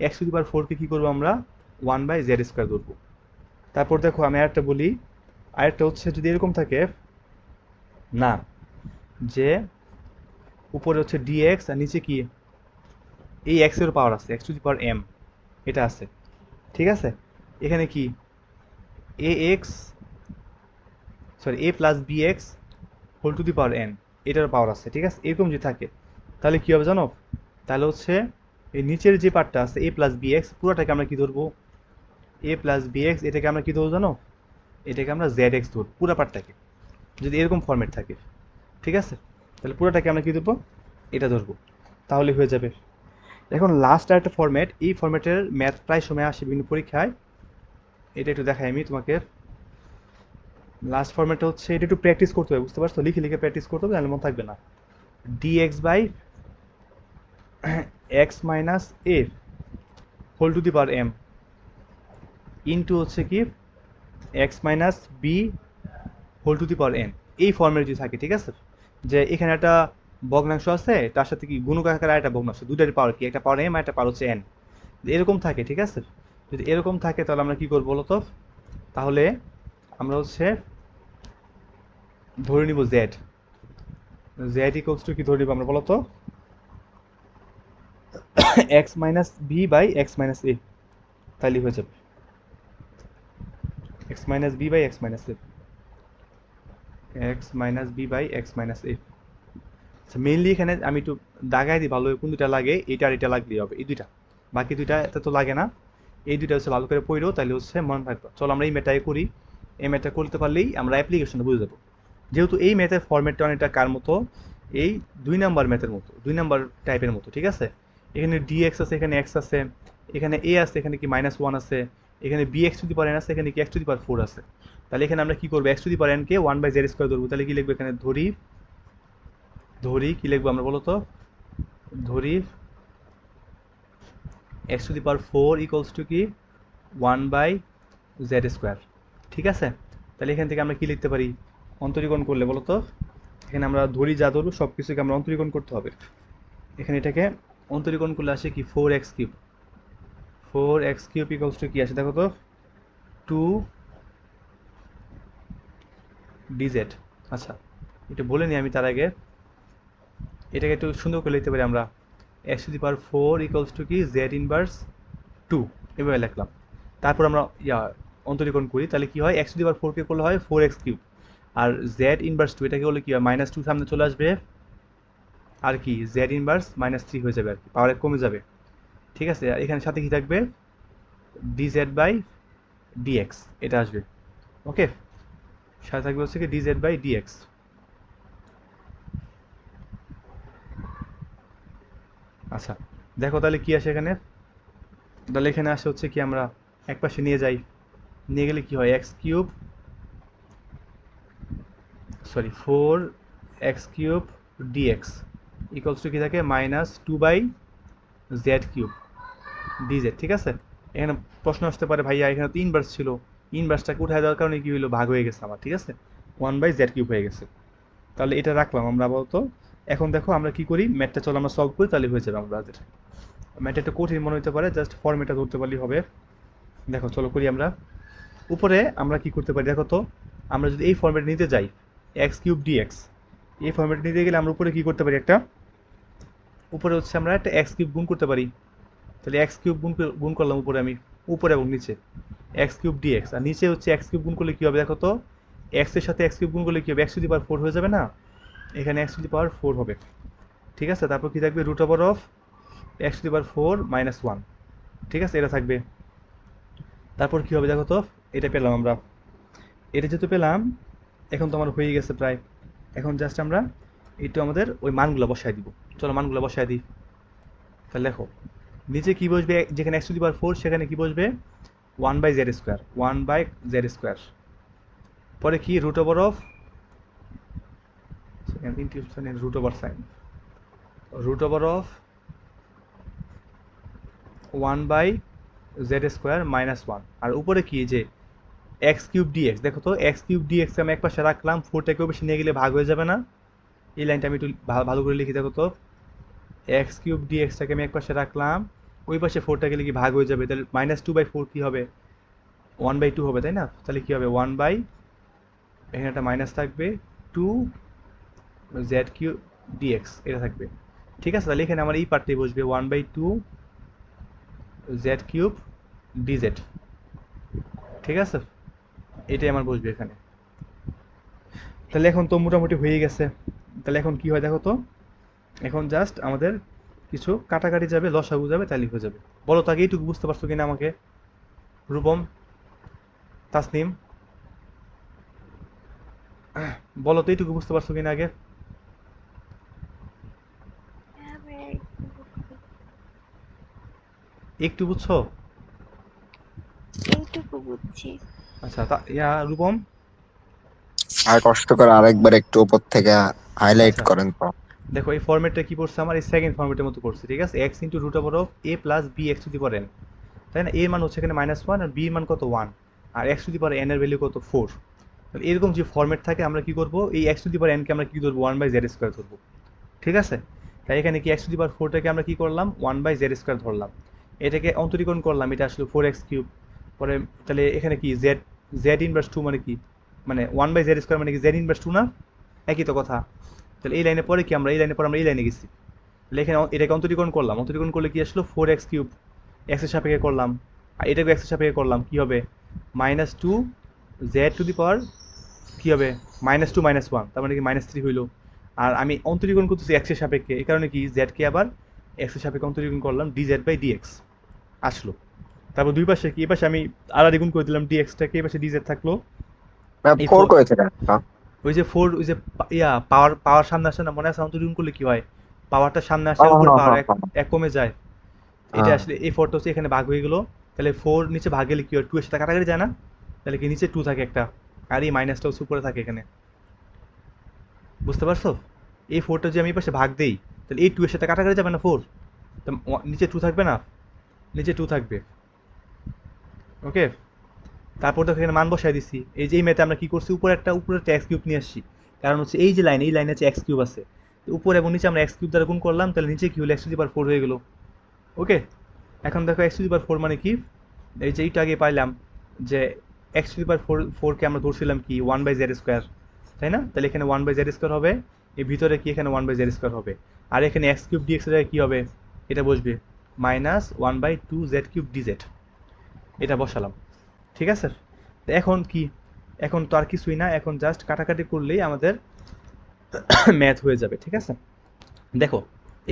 A: এক্স টু দি পাওয়ার ফোরকে কি করবো আমরা ওয়ান বাই জেড স্কোয়ার ধরবো। তারপর দেখো আমি আরেকটা বলি, আরেকটা হচ্ছে যদি এরকম থাকে না, যে উপরে হচ্ছে ডিএক্স আর নিচে কি এই এক্স এর পাওয়ার আছে, x to the power M, এটা আছে, ঠিক আছে? এখানে কি A x, sorry A plus B x whole to the power N, এটার পাওয়ার আছে, ঠিক আছে? এরকম যদি থাকে তাহলে কি হবে জানো, তাহলে হচ্ছে এই নিচের যে পার্টটা আছে এ প্লাস বি এক্স পুরোটাকে আমরা কি ধরবো, এ প্লাস বি এক্স, এটাকে আমরা কি ধরবো জানো, এটাকে আমরা জেড এক্স ধরবো পুরো পার্টটাকে, যদি এরকম ফর্মেট থাকে, ঠিক আছে? তাহলে পুরোটাকে আমরা কি ধরবো, এটা ধরবো, তাহলে হয়ে যাবে। এখন লাস্ট আর একটা ফর্মেট, এই ফর্মেটের ম্যাথ প্রায় সময় আসে বিভিন্ন পরীক্ষায়, এটা একটু দেখাই আমি তোমাকে। লাস্ট ফর্মেটটা হচ্ছে, এটা একটু প্র্যাকটিস করতে হবে, বুঝতে পারছো? লিখে লিখে প্র্যাকটিস করতে হবে, তাহলে মনে থাকবে না। Dx by x minus a whole to the power m into হচ্ছে কি x minus b whole to the power n, এই ফর্মেট যদি থাকে, ঠিক আছে? যে এখানে একটা ভগ্নাংশ আছে, তার সাথে কি গুণক আকারে একটা ভগ্নাংশ, দুটার পাওয়ার কি, একটা পাওয়ার এম আর একটা পাওয়ার হচ্ছে এন, এরকম থাকে, ঠিক আছে? যদি এরকম থাকে তাহলে আমরা কি করবো বলতো, তাহলে আমরা হচ্ছে ধরে নিব জেড, জেড ইকুয়ালস টু কি ধরে নিব আমরা বলতো, x minus B by x minus A, তাহলে হয়ে যাবে x minus B by x minus A, x minus B by x minus A. আচ্ছা মেইনলি এখানে আমি একটু দাগাই দিই ভালো, কোন দুটা লাগে, এটা আর এটা লাগলেই হবে, এই দুইটা, বাকি দুইটা এত তো লাগে না, এই দুইটা হচ্ছে ভালো করে পড়ো, তাহলে হচ্ছে মনে থাকবে। চলো আমরা এই ম্যাথটাই করি, এই ম্যাথটা করতে পারলেই আমরা অ্যাপ্লিকেশনটা বুঝে যাবো। যেহেতু এই ম্যাথের ফরম্যাটটা অনেকটা কার মতো, এই 2 নাম্বার ম্যাথের মতো, 2 নাম্বার টাইপের মতো, ঠিক আছে? এখানে ডিএক্স আছে, এখানে এক্স আছে, এখানে এ আছে, এখানে কি মাইনাস ওয়ান আছে, এখানে b x to the power n আছে, এখানে কি x to the power four আছে। তাহলে এখানে আমরা কি করবো, এক্স টু দি পাওয়ার এনকে ওয়ান বাই জেড স্কোয়ার ধরবো, তাহলে কি লিখবো এখানে, ধরি ধরি কি লিখবো আমরা বলো তো, ধরি x to the power four equals to কি ওয়ান বাই জেড স্কোয়ার, ঠিক আছে? তাহলে এখান থেকে আমরা কি লিখতে পারি, অন্তরীকরণ করলে বলো তো, এখানে আমরা ধরি যা ধরবো সব কিছুকে আমরা অন্তরীকরণ করতে হবে। এখানে এটাকে অন্তরীকরণ করলে আসে কি four x cube, four x cube equals to কি আসে দেখো তো, টু ডিজেড। আচ্ছা এটা বলে নিই আমি তার আগে, এটাকে একটু সুন্দর করে লিখতে পারি আমরা, x to the power four equals to কি জেড ইনভার্স টু, এভাবে লিখলাম। তারপর আমরা অন্তরীকরণ করি, তাহলে কি হয়, এক্স টু দি পাওয়ার ফোরকে করলে হয় ফোর এক্স কিউব, আর জেড ইনভার্স টু এটাকে হলে কি হয়, মাইনাস টু সামনে চলে আসবে, আর কি জেড ইনভার্স মাইনাস থ্রি হয়ে যাবে, আর কি পাওয়ার কমে যাবে, ঠিক আছে? আর এখানে সাথে কি থাকবে, ডিজেড বাই ডিএক্স, এটা আসবে, ওকে? সাথে থাকবে হচ্ছে কি ডিজেড বাই ডিএক্স। আচ্ছা দেখো তাহলে কি আসে এখানে, তাহলে এখানে আসে হচ্ছে কি, আমরা এক পাশে নিয়ে যাই, নিয়ে গেলে কি হয়, x cube, sorry four x cube dx equals to কি থাকে, minus two by z cube dz, ঠিক আছে? এখানে প্রশ্ন আসতে পারে ভাইয়া এখানে তো ইনভার্স ছিল, ইনভার্সটাকে উঠায় দেওয়ার কারণে কি হলো, ভাগ হয়ে গেছে আমার, ঠিক আছে? ওয়ান বাই জেড কিউব হয়ে গেছে, তাহলে এটা রাখলাম আমরা আপাতত। এখন দেখো আমরা কি করি, ম্যাথটা চলো আমরা সলভ করি, তাহলে হয়ে যাবে আমাদের। ম্যাথটা একটু কঠিন মনে হতে পারে, জাস্ট ফর্মেটটা ধরতে পারলেই হবে। দেখো চলো করি আমরা। উপরে আমরা কি করতে পারি দেখো তো, আমরা যদি এই ফর্মেট নিতে যাই, এক্স কিউব ডিএক্স, এই ফর্মেট নিতে গেলে আমরা উপরে কি করতে পারি, একটা উপরে হচ্ছে আমরা একটা এক্স কিউব গুণ করতে পারি, তাহলে এক্স কিউব গুণ করলাম উপরে আমি, উপরে এবং নিচে এক্স কিউব ডিএক্স, আর নিচে হচ্ছে এক্স কিউব গুণ করলে কি হবে দেখো তো, এক্স এর সাথে এক্স কিউব গুণ করলে কি হবে, x to the power four হয়ে যাবে না, এখানে x to the power four হবে, ঠিক আছে? তারপর কি থাকবে, root over of x to the power four minus one, ঠিক আছে? এটা থাকবে। তারপর কি হবে দেখো তো, এটা পেলাম আমরা, এটা যেহেতু পেলাম, এখন তো আমার হয়ে গেছে প্রায়, এখন জাস্ট আমরা একটু আমাদের ওই মানগুলো বসায় দিব, চলো মানগুলো বসায় দিই। তাহলে দেখো নিচে কি বসবে, যেখানে x to the power four সেখানে কি বসবে, one by Z square, one by Z square, পরে কি root over of, root over sign, root over of one by Z square minus one, আর উপরে কি যে এক্স কিউব ডিএক্স, দেখো তো এক্স কিউব ডিএক্স আমি এক পাশে রাখলাম, 4টাকেও বেশি নিয়ে গেলে ভাগ হয়ে যাবে না? এই লাইনটা আমি একটু ভালো করে লিখি, দেখো তো এক্স কিউব ডিএক্সটাকে আমি এক পাশে রাখলাম, ওই পাশে 4টা গেলে কি ভাগ হয়ে যাবে, তাহলে -2/4 কি হবে, 1/2 হবে, তাই না? তাহলে কি হবে 1 বাই, এখানে একটা মাইনাস থাকবে, 2 জেড কিউব ডিএক্স এটা থাকবে। ঠিক আছে, তাহলে এখানে আমার এই পার্টটাই বসবে 1/2 জেড কিউব ডিজেড। ঠিক আছে, এটাই আমার বসবে এখানে। তাহলে এখন তো মোটামুটি হয়ে গেছে। তাহলে এখন কি হয় দেখো তো, এখন জাস্ট আমাদের কিছু কাটাকাটি যাবে, লসাগু যাবে, তাহলে হয়ে যাবে। বলো তো আগে এইটুকু বুঝতে পারছো কিনা আমাকে, রূপম, তাসনিম, বলো তো এইটুকু বুঝতে পারছো কিনা আগে?
D: হ্যাঁ ভাইয়া একটু বুঝছি।
A: একটু বুঝছো?
D: এইটুকু বুঝছি।
A: আচ্ছা, তা রূপম?
C: আর কষ্ট করে আরেকবার একটু উপর থেকে হাইলাইট
A: আচ্ছা,
C: করেন তো।
A: দেখো এই ফরম্যাটটা কি পড়ছে আমার, এই সেকেন্ড ফরম্যাটের মতো পড়ছে, ঠিক আছে? X into root over of a plus B x to the power n, তাই না? এর মান হচ্ছে এখানে -1 আর বির মান কত 1, আর x to the power N এর ভ্যালু কত 4। তাহলে এরকম যে ফরম্যাট থাকে আমরা কি করব, এই এক্স টু দি পাওয়ার এনকে আমরা কি ধরবো 1/z² ধরবো। ঠিক আছে, তাই এখানে কি এক্স টু দি পাওয়ার 4টাকে আমরা কি করলাম 1/z² ধরলাম, এটাকে অন্তরীকরণ করলাম, এটা আসলে 4x³ পরে। তাহলে এখানে কি জেড, জেড ইনভার্স 2 মানে কি, মানে 1/z² মানে কি জেড ইনভার্স 2 না? একই তো কথা। তাহলে এই লাইনে পরে কি, আমরা এই লাইনে পরে আমরা এই লাইনে গেছি, তাহলে এখানে এটাকে অন্তরীকরণ করলাম, অন্তরীকরণ করলে কি আসলো 4x³ এক্সের সাপেক্ষে করলাম, আর এটাকে এক্সের সাপেক্ষে করলাম, কি হবে -2 জেড টু দি পাওয়ার কি হবে -2 -1, তার মানে কি -3 হইলো। আর আমি অন্তরীকরণ করতেছি এক্স এর সাপেক্ষে, এই কারণে কি জেড কে আবার এক্স এর সাপেক্ষে অন্তরীকরণ করলাম, dz/dx আসলো। তারপর দুই পাশে কি, এই পাশে আমি আলাদা গুণ করে দিলাম dx-টাকে, এই পাশে dz থাকলো। এই
C: ফোর
A: 4,
C: করে থেকে একটা।
A: ওই যে 4, ওই যে পাওয়ার, পাওয়ার সামনে আসে না, মনে আছে অন্তরীকরণ করলে কি হয়, পাওয়ারটা সামনে আসে,
C: হ্যাঁ
A: উপরে
C: হ্যাঁ
A: পাওয়ার
C: হ্যাঁ
A: এক
C: হ্যাঁ
A: এক কমে যায়। এটা
C: হ্যাঁ।
A: আসলে এই 4টা হচ্ছে এখানে ভাগ হয়ে গেল, তাহলে 4 নিচে ভাগ গেলে কি হয় 2 এর সাথে কাটাকাটি যায় না, তাহলে কি নিচে 2 থাকে একটা, আর এই মাইনাসটা হচ্ছে উপরে থাকে এখানে। বুঝতে পারছো? এই 4টা যদি আমি এই পাশে ভাগ দেই, তাহলে এই 2 এর সাথে কাটাকাটি যাবে না 4, তো নিচে 2 থাকবে না, নিচে 2 থাকবে। ওকে, তারপর দেখো এখানে মান বসাই দিছি, এই যে এই ম্যাথে আমরা কি করছি, উপরে একটা এক্স কিউব নিয়ে আসছি, কারণ হচ্ছে এই যে লাইন, এই লাইনে হচ্ছে এক্স কিউব আছে, তো উপরে এবং নিচে আমরা এক্স কিউব দ্বারা গুণ করলাম, তাহলে নিচে কি হলো এক্স টু দি পাওয়ার 4 হয়ে গেল। ওকে, এখন দেখো এক্স টু দি পাওয়ার 4 মানে কি, এই যে এইটা আগে পাইলাম যে এক্স টু দি পাওয়ার 4 কে আমরা ধরছিলাম কি 1/z², তাই না? তাহলে এখানে 1/z² হবে, এই ভিতরে কি এখানে 1/z² হবে, আর এখানে এক্স কিউব ডিএক্স এর জায়গায় কি হবে, এটা বসবে -1/2 z³ dz, এটা বসালাম। ঠিক আছে, তো এখন কি, এখন তো আর কিছুই না, এখন জাস্ট কাটাকাটি করলেই আমাদের ম্যাথ হয়ে যাবে। ঠিক আছে, দেখো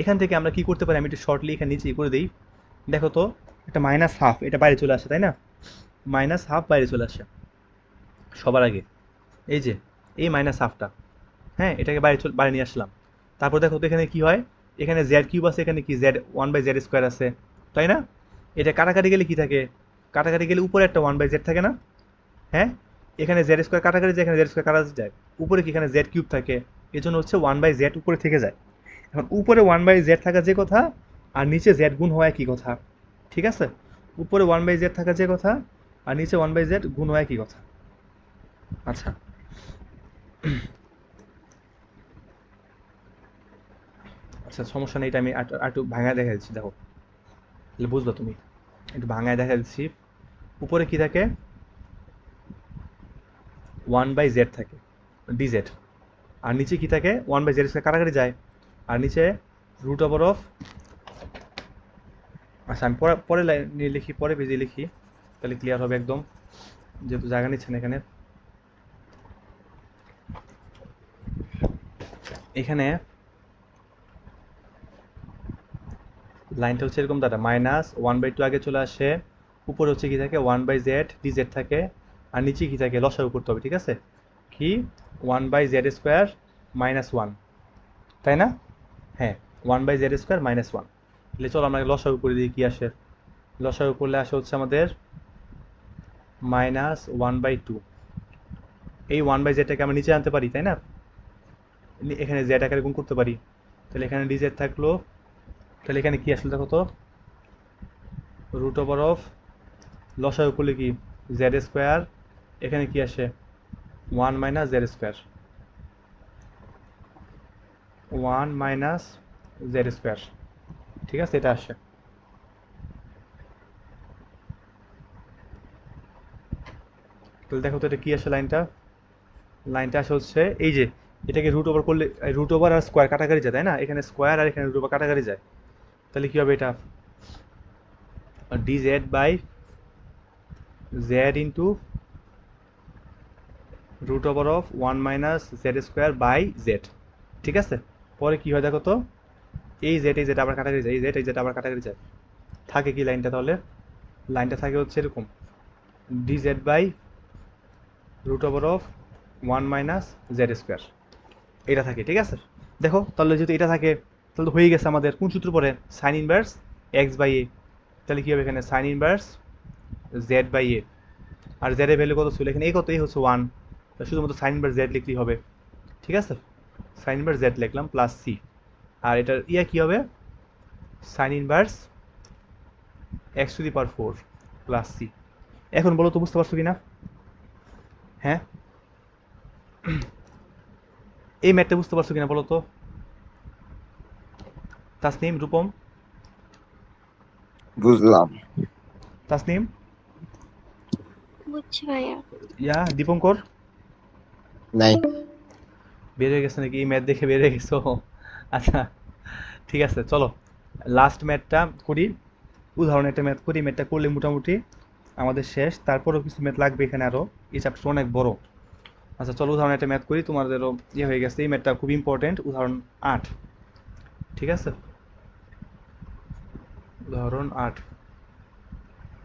A: এখান থেকে আমরা কি করতে পারি, আমি একটু শর্টলি এখানে নিচে করে দিই। দেখো তো একটা -1/2 এটা বাইরে চলে আসে, তাই না? -1/2 বাইরে চলে আসে সবার আগে, এই যে এই -1/2টা, হ্যাঁ এটাকে বাইরে নিয়ে আসলাম। তারপর দেখো তো এখানে কি হয়, এখানে z³ আছে, এখানে কি z 1/z² আছে, তাই না? এটা কাটাকাটি গেলে কি থাকে, কাটাকাটি গেলে উপরে একটা 1/z থাকে না? হ্যাঁ, এখানে z² কাটাকাটি যায়, এখানে z² কাটা যায়, উপরে কি এখানে z³ থাকে, এই জন্য হচ্ছে 1/z উপরে থেকে যায়। এখন উপরে 1/z থাকা যে কথা, আর নিচে z গুণ হয় কি কথা। ঠিক আছে, উপরে 1/z থাকা যে কথা, আর নিচে 1/z গুণ হয় কি কথা। আচ্ছা, আচ্ছা সমস্যা নেই, এটা আমি একটু ভাঙায় দেখা দিচ্ছি, দেখো তাহলে বুঝবা তুমি, একটু ভাঙায় দেখা দিচ্ছি। উপরে কি থাকে 1/z থাকে, dz, আর নিচে কি থাকে 1/z কাটাকাটি যায়, আর নিচে রুট ওভার অফ, আচ্ছা আমি পরে পরে লাইনে লিখি, পরে পেজে লিখি, তাহলে ক্লিয়ার হবে একদম, যেহেতু জায়গা নিচ্ছে না এখানে। এখানে লাইনটা হচ্ছে এরকম, দাদা -1/2 আগে চলে আসে, উপরে হচ্ছে কি থাকে 1/z dz থাকে, আর নিচে কি থাকে লসাগু করতে হবে। ঠিক আছে, কি 1/z² -1, তাই না? হ্যাঁ, 1/z² -1, তাহলে চলো আমরা লসাগু করে দিই, কি আসে, লসাগু করলে আসে হচ্ছে আমাদের -1/2, এই 1/z-টাকে আমরা নিচে আনতে পারি, তাই না? এখানে z আকারে গুণ করতে পারি, তাহলে এখানে dz থাকলো, তাহলে এখানে কি আসলে দেখো তো, রুট ওভার অফ লসাগু করলে কি z² এখানে কি আসে 1 minus z square, 1 minus z square, ঠিক আছে, এটা আসে। তাহলে দেখো তো এটা কি আসে লাইনটা, লাইনটা আসে হচ্ছে এই যে এটাকে রুট ওভার করলে রুট ওভার আর স্কোয়ার কাটাকাটি যায় তাই না, এখানে স্কোয়ার আর এখানে রুট ওভার কাটাকাটি যায়, তাহলে কি হবে এটা dz by z into root over of 1 minus z square by z, ঠিক আছে। পরে কি হয় দেখো তো, এই জেড আবার কাটাকাটি যায়, এই জেড আবার কাটাকাটি যায়, থাকে কি লাইনটা, তাহলে লাইনটা থাকে হচ্ছে এরকম dz by root over of 1 minus z square, এটা থাকে, ঠিক আছে। দেখো তাহলে যেহেতু এটা থাকে তাহলে তো হয়ে গেছে আমাদের কোন সূত্র পরে, sine inverse x by a, তাহলে কি হবে এখানে sine inverse z by a, আর জেড এর ভ্যালু কত ছিল এখানে, এই কত, এই হচ্ছে 1, শুধুমাত্র সাইন ইনভার্স জেড লিখলেই হবে, ঠিক আছে। সাইন ইনভার্স জেড লিখলাম প্লাস সি, আর এটার ইয়া কি হবে sine inverse x to the power 4 plus c. এখন বলো তো বুঝতে পারছো কিনা, হ্যাঁ এই ম্যাথটা বুঝতে পারছো কিনা বলো তো, তাসনিম, রূপম,
C: বুঝলাম।
A: তাসনিম,
D: বুঝছি ভাইয়া।
A: ইয়া দীপঙ্কর,
C: নাই।
A: বের হয়ে গেছে নাকি, এই ম্যাথ দেখে বের হয়ে গেছো? আচ্ছা ঠিক আছে, চলো লাস্ট ম্যাথটা করি, উদাহরণ একটা ম্যাথ করি, ম্যাথটা করলে মোটামুটি আমাদের শেষ, তারপরেও কিছু ম্যাথ লাগবে এখানে আরও, এই চ্যাপ্টারটা অনেক বড়। আচ্ছা চলো উদাহরণ একটা ম্যাথ করি, তোমাদেরও ইয়ে হয়ে গেছে, এই ম্যাথটা খুব ইম্পর্টেন্ট, উদাহরণ 8, ঠিক আছে, উদাহরণ 8।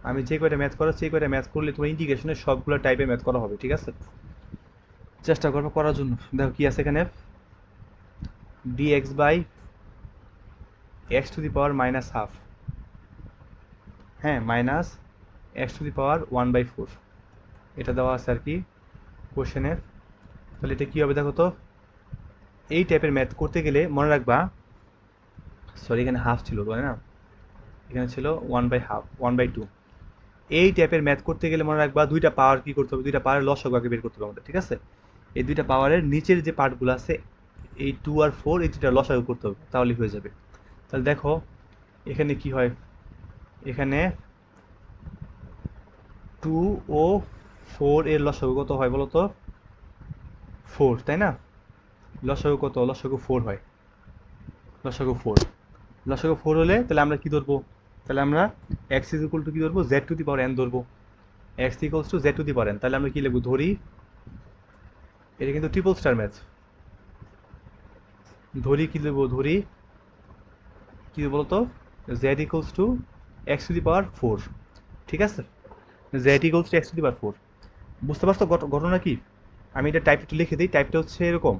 A: আমি যে কয়টা ম্যাথ করাচ্ছি এই কয়টা ম্যাথ করলে তোমার ইন্টিগ্রেশনের সবগুলো টাইপের ম্যাথ করা হবে, ঠিক আছে, চেষ্টা করবো করার জন্য। দেখো কি আছে এখানে, dx by x to the power minus half, হ্যাঁ minus x to the power 1/4, এটা দেওয়া আছে আর কি কোশ্চেনের। তাহলে এটা কী হবে দেখো তো, এই টাইপের ম্যাথ করতে গেলে মনে রাখবা, সরি এখানে হাফ ছিল তাই না, এখানে ছিল 1/2 1/2, এই টাইপের ম্যাথ করতে গেলে মনে রাখবা দুইটা পাওয়ার কি করতে হবে, দুইটা পাওয়ারের লসাগু আগে বের করতে হবে আমাদের, ঠিক আছে। এই দুইটা পাওয়ারের নিচের যে পার্টগুলো আছে এই 2 আর 4, এই দুইটা লসাগু করতে হবে, তাহলে হয়ে যাবে। তাহলে দেখো এখানে কি হয়, এখানে 2 ও 4 এর লসাগু কত হয় বলো তো, 4 তাই না, লসাগু কত, লসাগু 4 হয়, লসাগু 4, লসাগু 4 হলে তাহলে আমরা কি ধরবো, তাহলে আমরা x ইজ ইকুয়াল টু কি ধরবো, z to the power n ধরবো, x equals to z to the power n, তাহলে আমরা কি লিখবো, ধরি, এটা কিন্তু ট্রিপল স্টার ম্যাথ, ধরি কি লিখবো, ধরি কি বলতো z equals to x to the power 4, ঠিক আছে, z equals to x to the power 4, বুঝতে পারছো ঘটনা কি। আমি এটা টাইপ একটু লিখে দিই, টাইপটা হচ্ছে এরকম,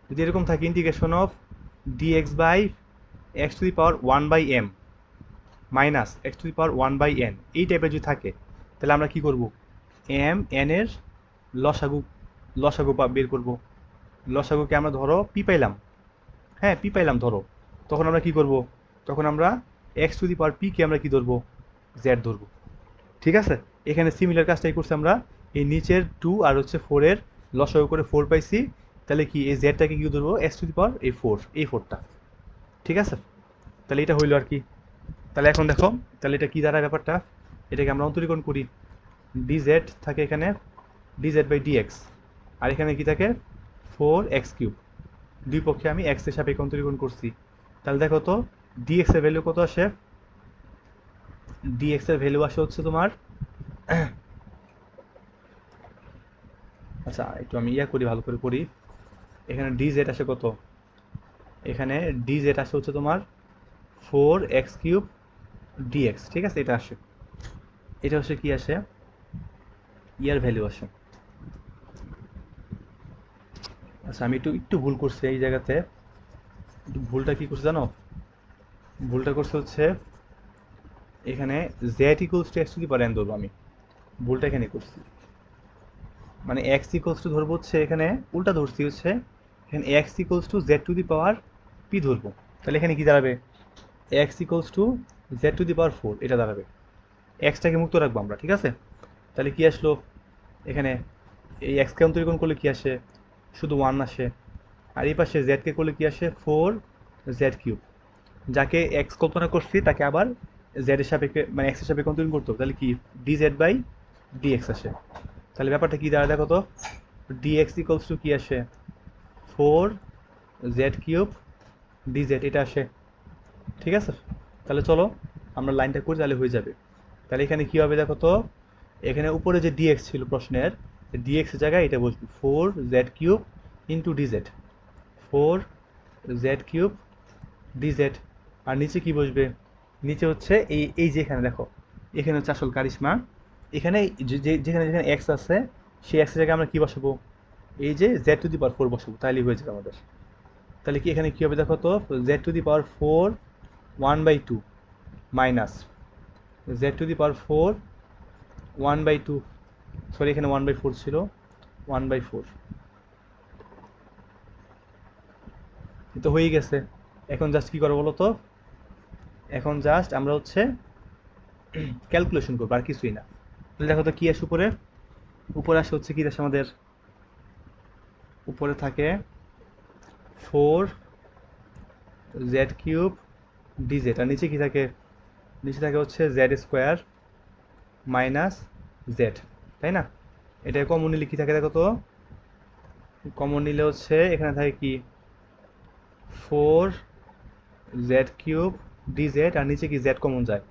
A: যদি এরকম থাকে integration of dx by x to the power 1/m minus x to the power 1/n, এই টাইপের যদি থাকে তাহলে আমরা কি করব, m n এর লসাগু, লসাগু বের করব, লসাগুকে আমরা ধরো পি পাইলাম, হ্যাঁ পি পাইলাম ধরো, তখন আমরা কি করব, তখন আমরা x to the power P K আমরা কি ধরবো, জেড ধরবো, ঠিক আছে। এখানে সিমিলার কাজটাই করছি আমরা, এই নিচের 2 আর হচ্ছে 4 এর লসাগু করে 4 পাইছি, তাহলে কি এই জেডটাকে কি ধরবো, এক্স টু দি পাওয়ার এই 4, এই 4টা, ঠিক আছে। তাহলে এটা হইলো আর কি। তাহলে এখন দেখো তাহলে এটা কি দাঁড়ায় ব্যাপারটা, এটাকে আমরা অন্তরীকরণ করি, dz থাকে এখানে dz বাই dx, আর এখানে কি থাকে 4x3, দুই পক্ষে আমি x এর সাপেক্ষে অন্তরীকরণ করছি, তাহলে দেখো তো dx এর ভ্যালু কত আসে, dx এর ভ্যালু আসে হচ্ছে তোমার আচ্ছা একটু আমি ইয়া করি, ভালো করে করি, এখানে dz আসে কত, এখানে dz আসে হচ্ছে তোমার 4x3 dx, ঠিক আছে, এটা আসে, এটা হচ্ছে কি আসে, ইয়ার ভ্যালু আসে। আচ্ছা আমি একটু একটু ভুল করছি এই জায়গাতে, ভুলটা কি করছে জানো, ভুলটা করছে হচ্ছে এখানে z equals two x to the power n ধরবো আমি, ভুলটা এখানে করছি, মানে x ইকুয়ালস টু ধরবো হচ্ছে এখানে উল্টা ধরছি হচ্ছে, এখানে x equals to z to the power p ধরবো, তাহলে এখানে কি দাঁড়াবে, x equals to z to the power 4, এটা দাঁড়াবে, xটাকে মুক্ত রাখবো আমরা, ঠিক আছে। তাহলে কি আসলো, এখানে এই এক্সকে অন্তরীকরণ করলে কি আসে, শুধু 1 আসে। আর এই পাশে জেডকে করলে কি আসে, 4z³ যাকে এক্স কল্পনা করছি তাকে আবার জেড এর সাপেক্ষে মানে এক্স এর সাপেক্ষে অন্তরীকরণ করতে হবে, তাহলে কি dz/dx আসে। তাহলে ব্যাপারটা কি দাঁড়ায় দেখো তো, dx ইকুয়ালস টু কি আসে, 4z³ dz এটা আসে। ঠিক আছে, তাহলে চলো আমরা লাইনটা করি, তাহলে হয়ে যাবে। তাহলে এখানে কি হবে দেখো তো, এখানে উপরে যে dx ছিল প্রশ্নের, dx এর জায়গায় এটা বসবে 4z³ into dz, 4z³ dz। আর নিচে কি বসবে, নিচে হচ্ছে এই যে এখানে দেখো, এখানে হচ্ছে আসল কারিশমা। এখানে যেখানে যেখানে এক্স আছে সেই এক্সের জায়গায় আমরা কি বসাবো, এই যে z⁴ বসাবো, তাহলেই হয়ে যাবে আমাদের। তাহলে কি এখানে কি হবে দেখো তো, z⁴ 1/2 মাইনাস z⁴ 1/2, সরি এখানে 1/4 ছিল, 1/4 তো হয়ে গেছে। এখন জাস্ট কি করবো বলো তো, এখন জাস্ট আমরা হচ্ছে ক্যালকুলেশন করবো, আর কিছুই না। তাহলে দেখো তো কি আসে উপরে, উপরে আসে হচ্ছে কি আসে আমাদের, উপরে থাকে 4z³ dz, আর নিচে কি থাকে, নিচে থাকে হচ্ছে z² মাইনাস z, তাই না? এটা কমন নিলে কি থাকে দেখো তো, কমন নিলে হচ্ছে এখানে থাকে কি 4z³ dz, আর নিচে কি z কমন যায়,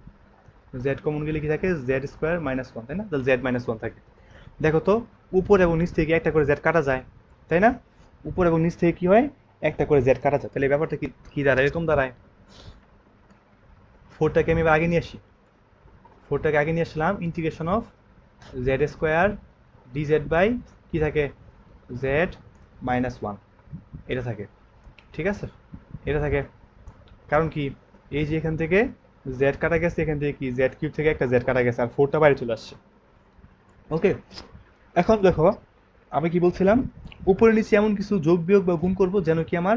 A: z কমন গেলে কি থাকে z² মাইনাস 1, তাই না? তাহলে z মাইনাস 1 থাকে। দেখো তো উপর এবং নিচ থেকে একটা করে z কাটা যায়, তাই না? উপর এবং নিচ থেকে কি হয়, একটা করে z কাটা যায়। তাহলে এই ব্যাপারটা কি কি দাঁড়ায়, এরকম দাঁড়ায়। 4টাকে আমি এবার আগে নিয়ে আসি, 4টাকে আগে নিয়ে আসলাম, integration of z² dz by কি থাকে, z মাইনাস 1 এটা থাকে। ঠিক আছে, এটা থাকে, কারণ কি এই যে এখান থেকে z কাটা গেছে, এখান থেকে কি z³ থেকে একটা z কাটা গেছে, আর 4টা বাইরে চলে আসছে। ওকে, এখন দেখো আমি কি বলছিলাম, উপরে নিচে এমন কিছু যোগ বিয়োগ বা গুণ করব যেন কি আমার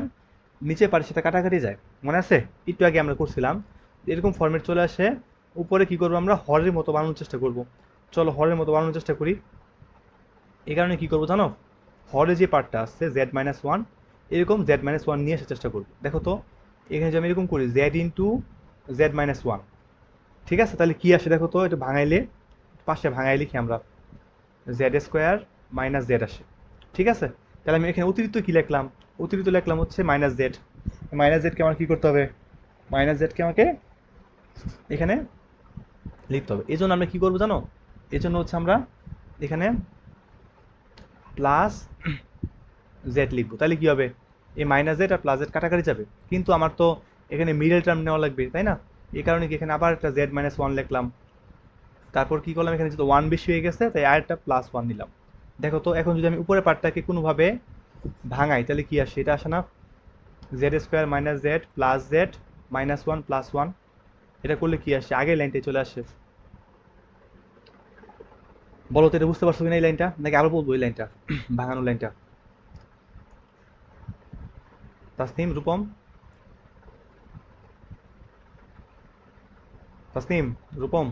A: নিচে পারে সেটা কাটাকাটি যায়, মনে আছে? একটু আগে আমরা করছিলাম, এরকম ফরম্যাট চলে আসে। উপরে কি করব আমরা, হরের মতো বানানোর চেষ্টা করব। চলো হরের মতো বানানোর চেষ্টা করি। এই কারণে কি করব জানো, হরে যে পার্টটা আছে z-1, এরকম z-1 নিয়ে আসার চেষ্টা করব। দেখো তো এখানে যে আমি এরকম করি z ইন্টু z-1, ঠিক আছে? তাহলে কি আসে দেখো তো, এটা ভাঙাইলে, পাশে ভাঙাই লিখি আমরা, z² মাইনাস z আসে। ঠিক আছে, তাহলে আমি এখানে অতিরিক্ত কি লিখলাম, অতিরিক্ত লিখলাম হচ্ছে মাইনাস z। মাইনাস জেডকে আমার কি করতে হবে, মাইনাস জেডকে আমাকে এখানে লিখতে হবে। এই জন্য আমরা কি করবো জানো, এই জন্য হচ্ছে আমরা এখানে প্লাস জেড লিখবো। তাহলে কি হবে, এই মাইনাস জেড আর প্লাস জেড কাটাকাটি যাবে, কিন্তু আমার তো এখানে মিডল টার্ম নেওয়া লাগবে, তাই না? এই কারণে কি এখানে আবার একটা z-1 লিখলাম, তারপর কি করলাম, এখানে যেহেতু 1 বেশি হয়ে গেছে তাই আর একটা +1 নিলাম। দেখো তো এখন যদি আমি উপরের পার্টটাকে কোনোভাবে ভাঙাই তাহলে কি আসে, এটা আসে না, z² minus Z plus Z minus 1 plus 1, এটা করলে কি আসে, আগের লাইনটাই চলে আসে। বলো তো এটা বুঝতে পারছো কিনা এই লাইনটা, নাকি আবার বলবো এই লাইনটা ভাঙানো লাইনটা? তাসনিম, রূপম, তাসনিম, রূপম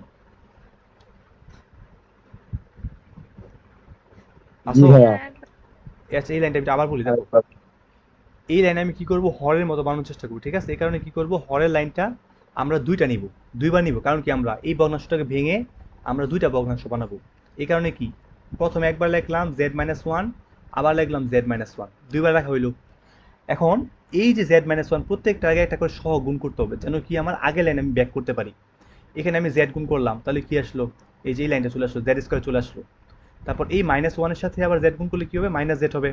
C: জি
A: আসো?
C: ভাইয়া।
A: আচ্ছা এই লাইনটা আমি আবার বলি, দেখো এই লাইনে আমি কি করব, হরের মতো বানানোর চেষ্টা করব। ঠিক আছে, এই কারণে কি করব, হরের লাইনটা আমরা দুইটা নিব, দুইবার নিব। কারণ কি আমরা এই ভগ্নাংশটাকে ভেঙে আমরা দুইটা ভগ্নাংশ বানাবো। এই কারণে কি প্রথমে একবার লিখলাম z-1, আবার লিখলাম z-1, দুইবার লেখা হইলো। এখন এই যে z-1 প্রত্যেকটা আগে একটা করে সহ গুণ করতে হবে, যেন কি আমার আগের লাইন আমি ব্যাক করতে পারি। এখানে আমি z গুণ করলাম, তাহলে কি আসলো, এই যে এই লাইনটা চলে আসলো, z² চলে আসলো। তারপর এই -1 এর সাথে আবার z গুণ করলে কি হবে, মাইনাস z হবে।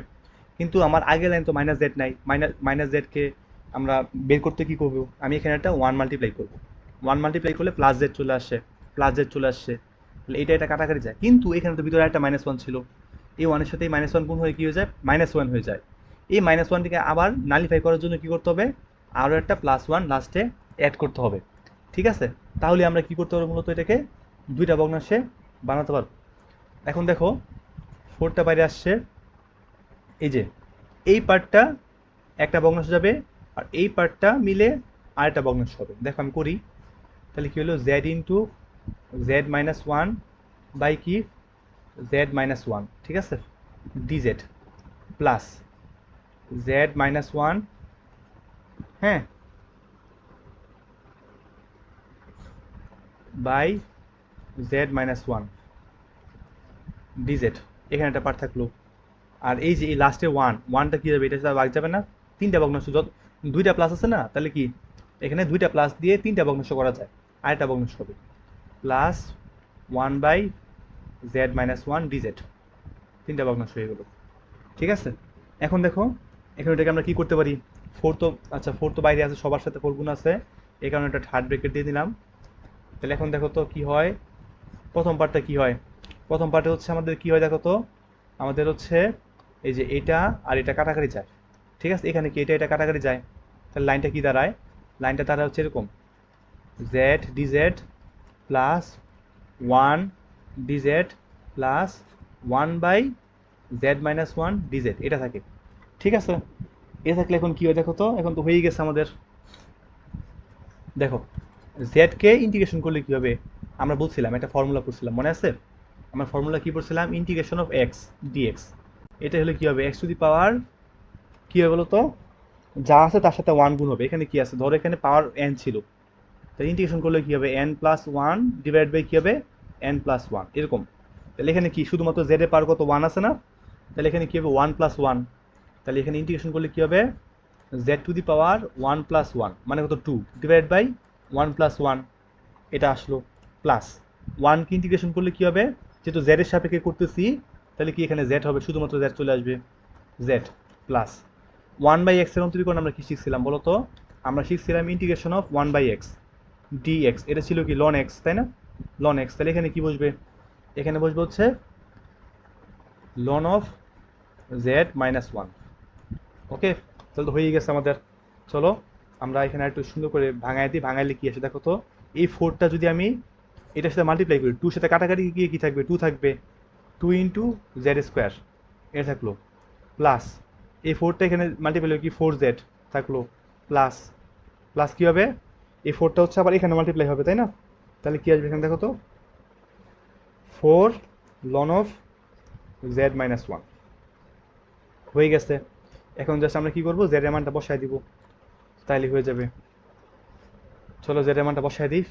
A: কিন্তু আমার আগের লাইন তো মাইনাস জেড নাই, মাইনাস জেডকে আমরা বের করতে কি করব, আমি এখানে একটা 1 মাল্টিপ্লাই করব। 1 মাল্টিপ্লাই করলে প্লাস জেড চলে আসে, প্লাস জেড চলে আসছে, তাহলে এটা কাটাকাটি যায়। কিন্তু এখানে তো ভিতরে একটা -1 ছিল, এই 1 এর সাথে এই -1 গুণ হয়ে কি হয়ে যায়, -1 হয়ে যায়। এই -1টিকে আবার নালিফাই করার জন্য কি করতে হবে, আরও একটা +1 লাস্টে অ্যাড করতে হবে। ঠিক আছে, তাহলে আমরা কি করতে পারবো মূলত, এটাকে দুইটা ভগ্নাংশে বানাতে পারবো। এখন দেখো 4টা বাইরে আসছে, এই যে এই পার্টটা একটা ভগ্নাংশ যাবে, আর এই পার্টটা মিলে আরেকটা ভগ্নাংশ হবে। দেখো আমি করি, তাহলে কি হলো, z ইন্টু z-1 বাই কি জেড মাইনাস ওয়ান, ঠিক আছে, DZ plus Z minus one, হ্যাঁ, by Z minus one DZ. এখানে একটা পার্ট থাকলো। আর এই যে এই লাস্টে ওয়ানটা কি যাবে, এটা সাথে ভাগ যাবে না, তিনটা ভগ্নাংশ, দুইটা প্লাস আছে না, তাহলে কি এখানে দুইটা প্লাস দিয়ে তিনটা ভগ্নাংশ করা যায়, আরেকটা ভগ্নাংশ হবে plus one by Z minus one dz, তিনটা ভগ্নাংশ হয়ে গেল, ঠিক আছে। এখন দেখো এখন এটাকে আমরা কি করতে পারি, ফোর তো, আচ্ছা ফোর তো বাইরে আছে, সবার সাথে ফোর গুণ আছে, এই কারণে একটা থার্ড ব্রেকেট দিয়ে দিলাম। তাহলে এখন দেখো তো কি হয়, প্রথম পার্টটা কি হয়, প্রথম পার্টে হচ্ছে আমাদের কি হয় দেখো তো, আমাদের হচ্ছে এই যে এটা আর এটা কাটাকাটি যায়, ঠিক আছে, এখানে কি এটা কাটাকাটি যায়, তাহলে লাইনটা কি দাঁড়ায়, লাইনটা দাঁড়ায় হচ্ছে এরকম, z dz plus one dz plus one by Z minus one dz, এটা থাকে, ঠিক আছে। এটা থাকলে এখন কি হয় দেখো তো, এখন তো হয়েই গেছে আমাদের। দেখো জেডকে ইন্টিগ্রেশন করলে কি হবে, আমরা বলছিলাম একটা ফর্মুলা পড়ছিলাম, মনে আছে, আমার ফর্মুলা কি পড়ছিলাম, ইন্টিগ্রেশন অফ এক্স ডিএক্স। এটা হলে কি হবে, এক্স টু দি পাওয়ার কি হবে বলো তো, যা আছে তার সাথে ওয়ান গুণ হবে, এখানে কি আছে, ধরো এখানে পাওয়ার এন ছিল, তাহলে ইন্টিগ্রেশন করলে কি হবে, n plus one divide by কি হবে, এন প্লাস ওয়ান, এরকম। তাহলে এখানে কি শুধুমাত্র জেড এর পাওয়ার কত, ওয়ান আছে না, তাহলে এখানে কি হবে ওয়ান প্লাস ওয়ান, তাহলে এখানে ইন্টিগ্রেশন করলে কি হবে, z to the power one plus one মানে কত, two divide by one plus one, এটা আসলো প্লাস ওয়ানকে ইন্টিগ্রেশন করলে কি হবে, যেহেতু জেড এর সাপেক্ষে করতেছি, তাহলে কি এখানে জেড হবে, শুধুমাত্র জেড চলে আসবে, Z plus one by x এর অন্তরীকরণ আমরা কি শিখছিলাম বলো তো, আমরা শিখছিলাম integration of one by x DX, এটা ছিল কি লন এক্স, তাই না, লন এক্স, তাহলে এখানে কি বসবে, এখানে বসবে হচ্ছে ln of Z minus one, okay. তাহলে তো হয়েই গেছে আমাদের। চলো আমরা এখানে একটু সুন্দর করে ভাঙাই দিই, ভাঙাইলে কি আসে দেখো তো, এই ফোরটা যদি আমি এটার সাথে মাল্টিপ্লাই করি, টুর সাথে কাটাকাটি গিয়ে কি থাকবে, টু থাকবে, টু ইন্টু জেড স্কোয়ার, এটা থাকলো প্লাস এই ফোরটা এখানে মাল্টিপ্লাই কি, ফোর জেড থাকলো প্লাস প্লাস কি হবে, এই ফোরটা হচ্ছে আবার এখানে মাল্টিপ্লাই হবে, তাই না, তাহলে কি আসবে এখানে দেখো তো, four ln of Z minus one, হয়ে গেছে। এখন জাস্ট আমরা কি করবো, জেড এর মানটা বসায় দিব, তাইলে হয়ে যাবে। চলো জেড এর মানটা বসায় দিই।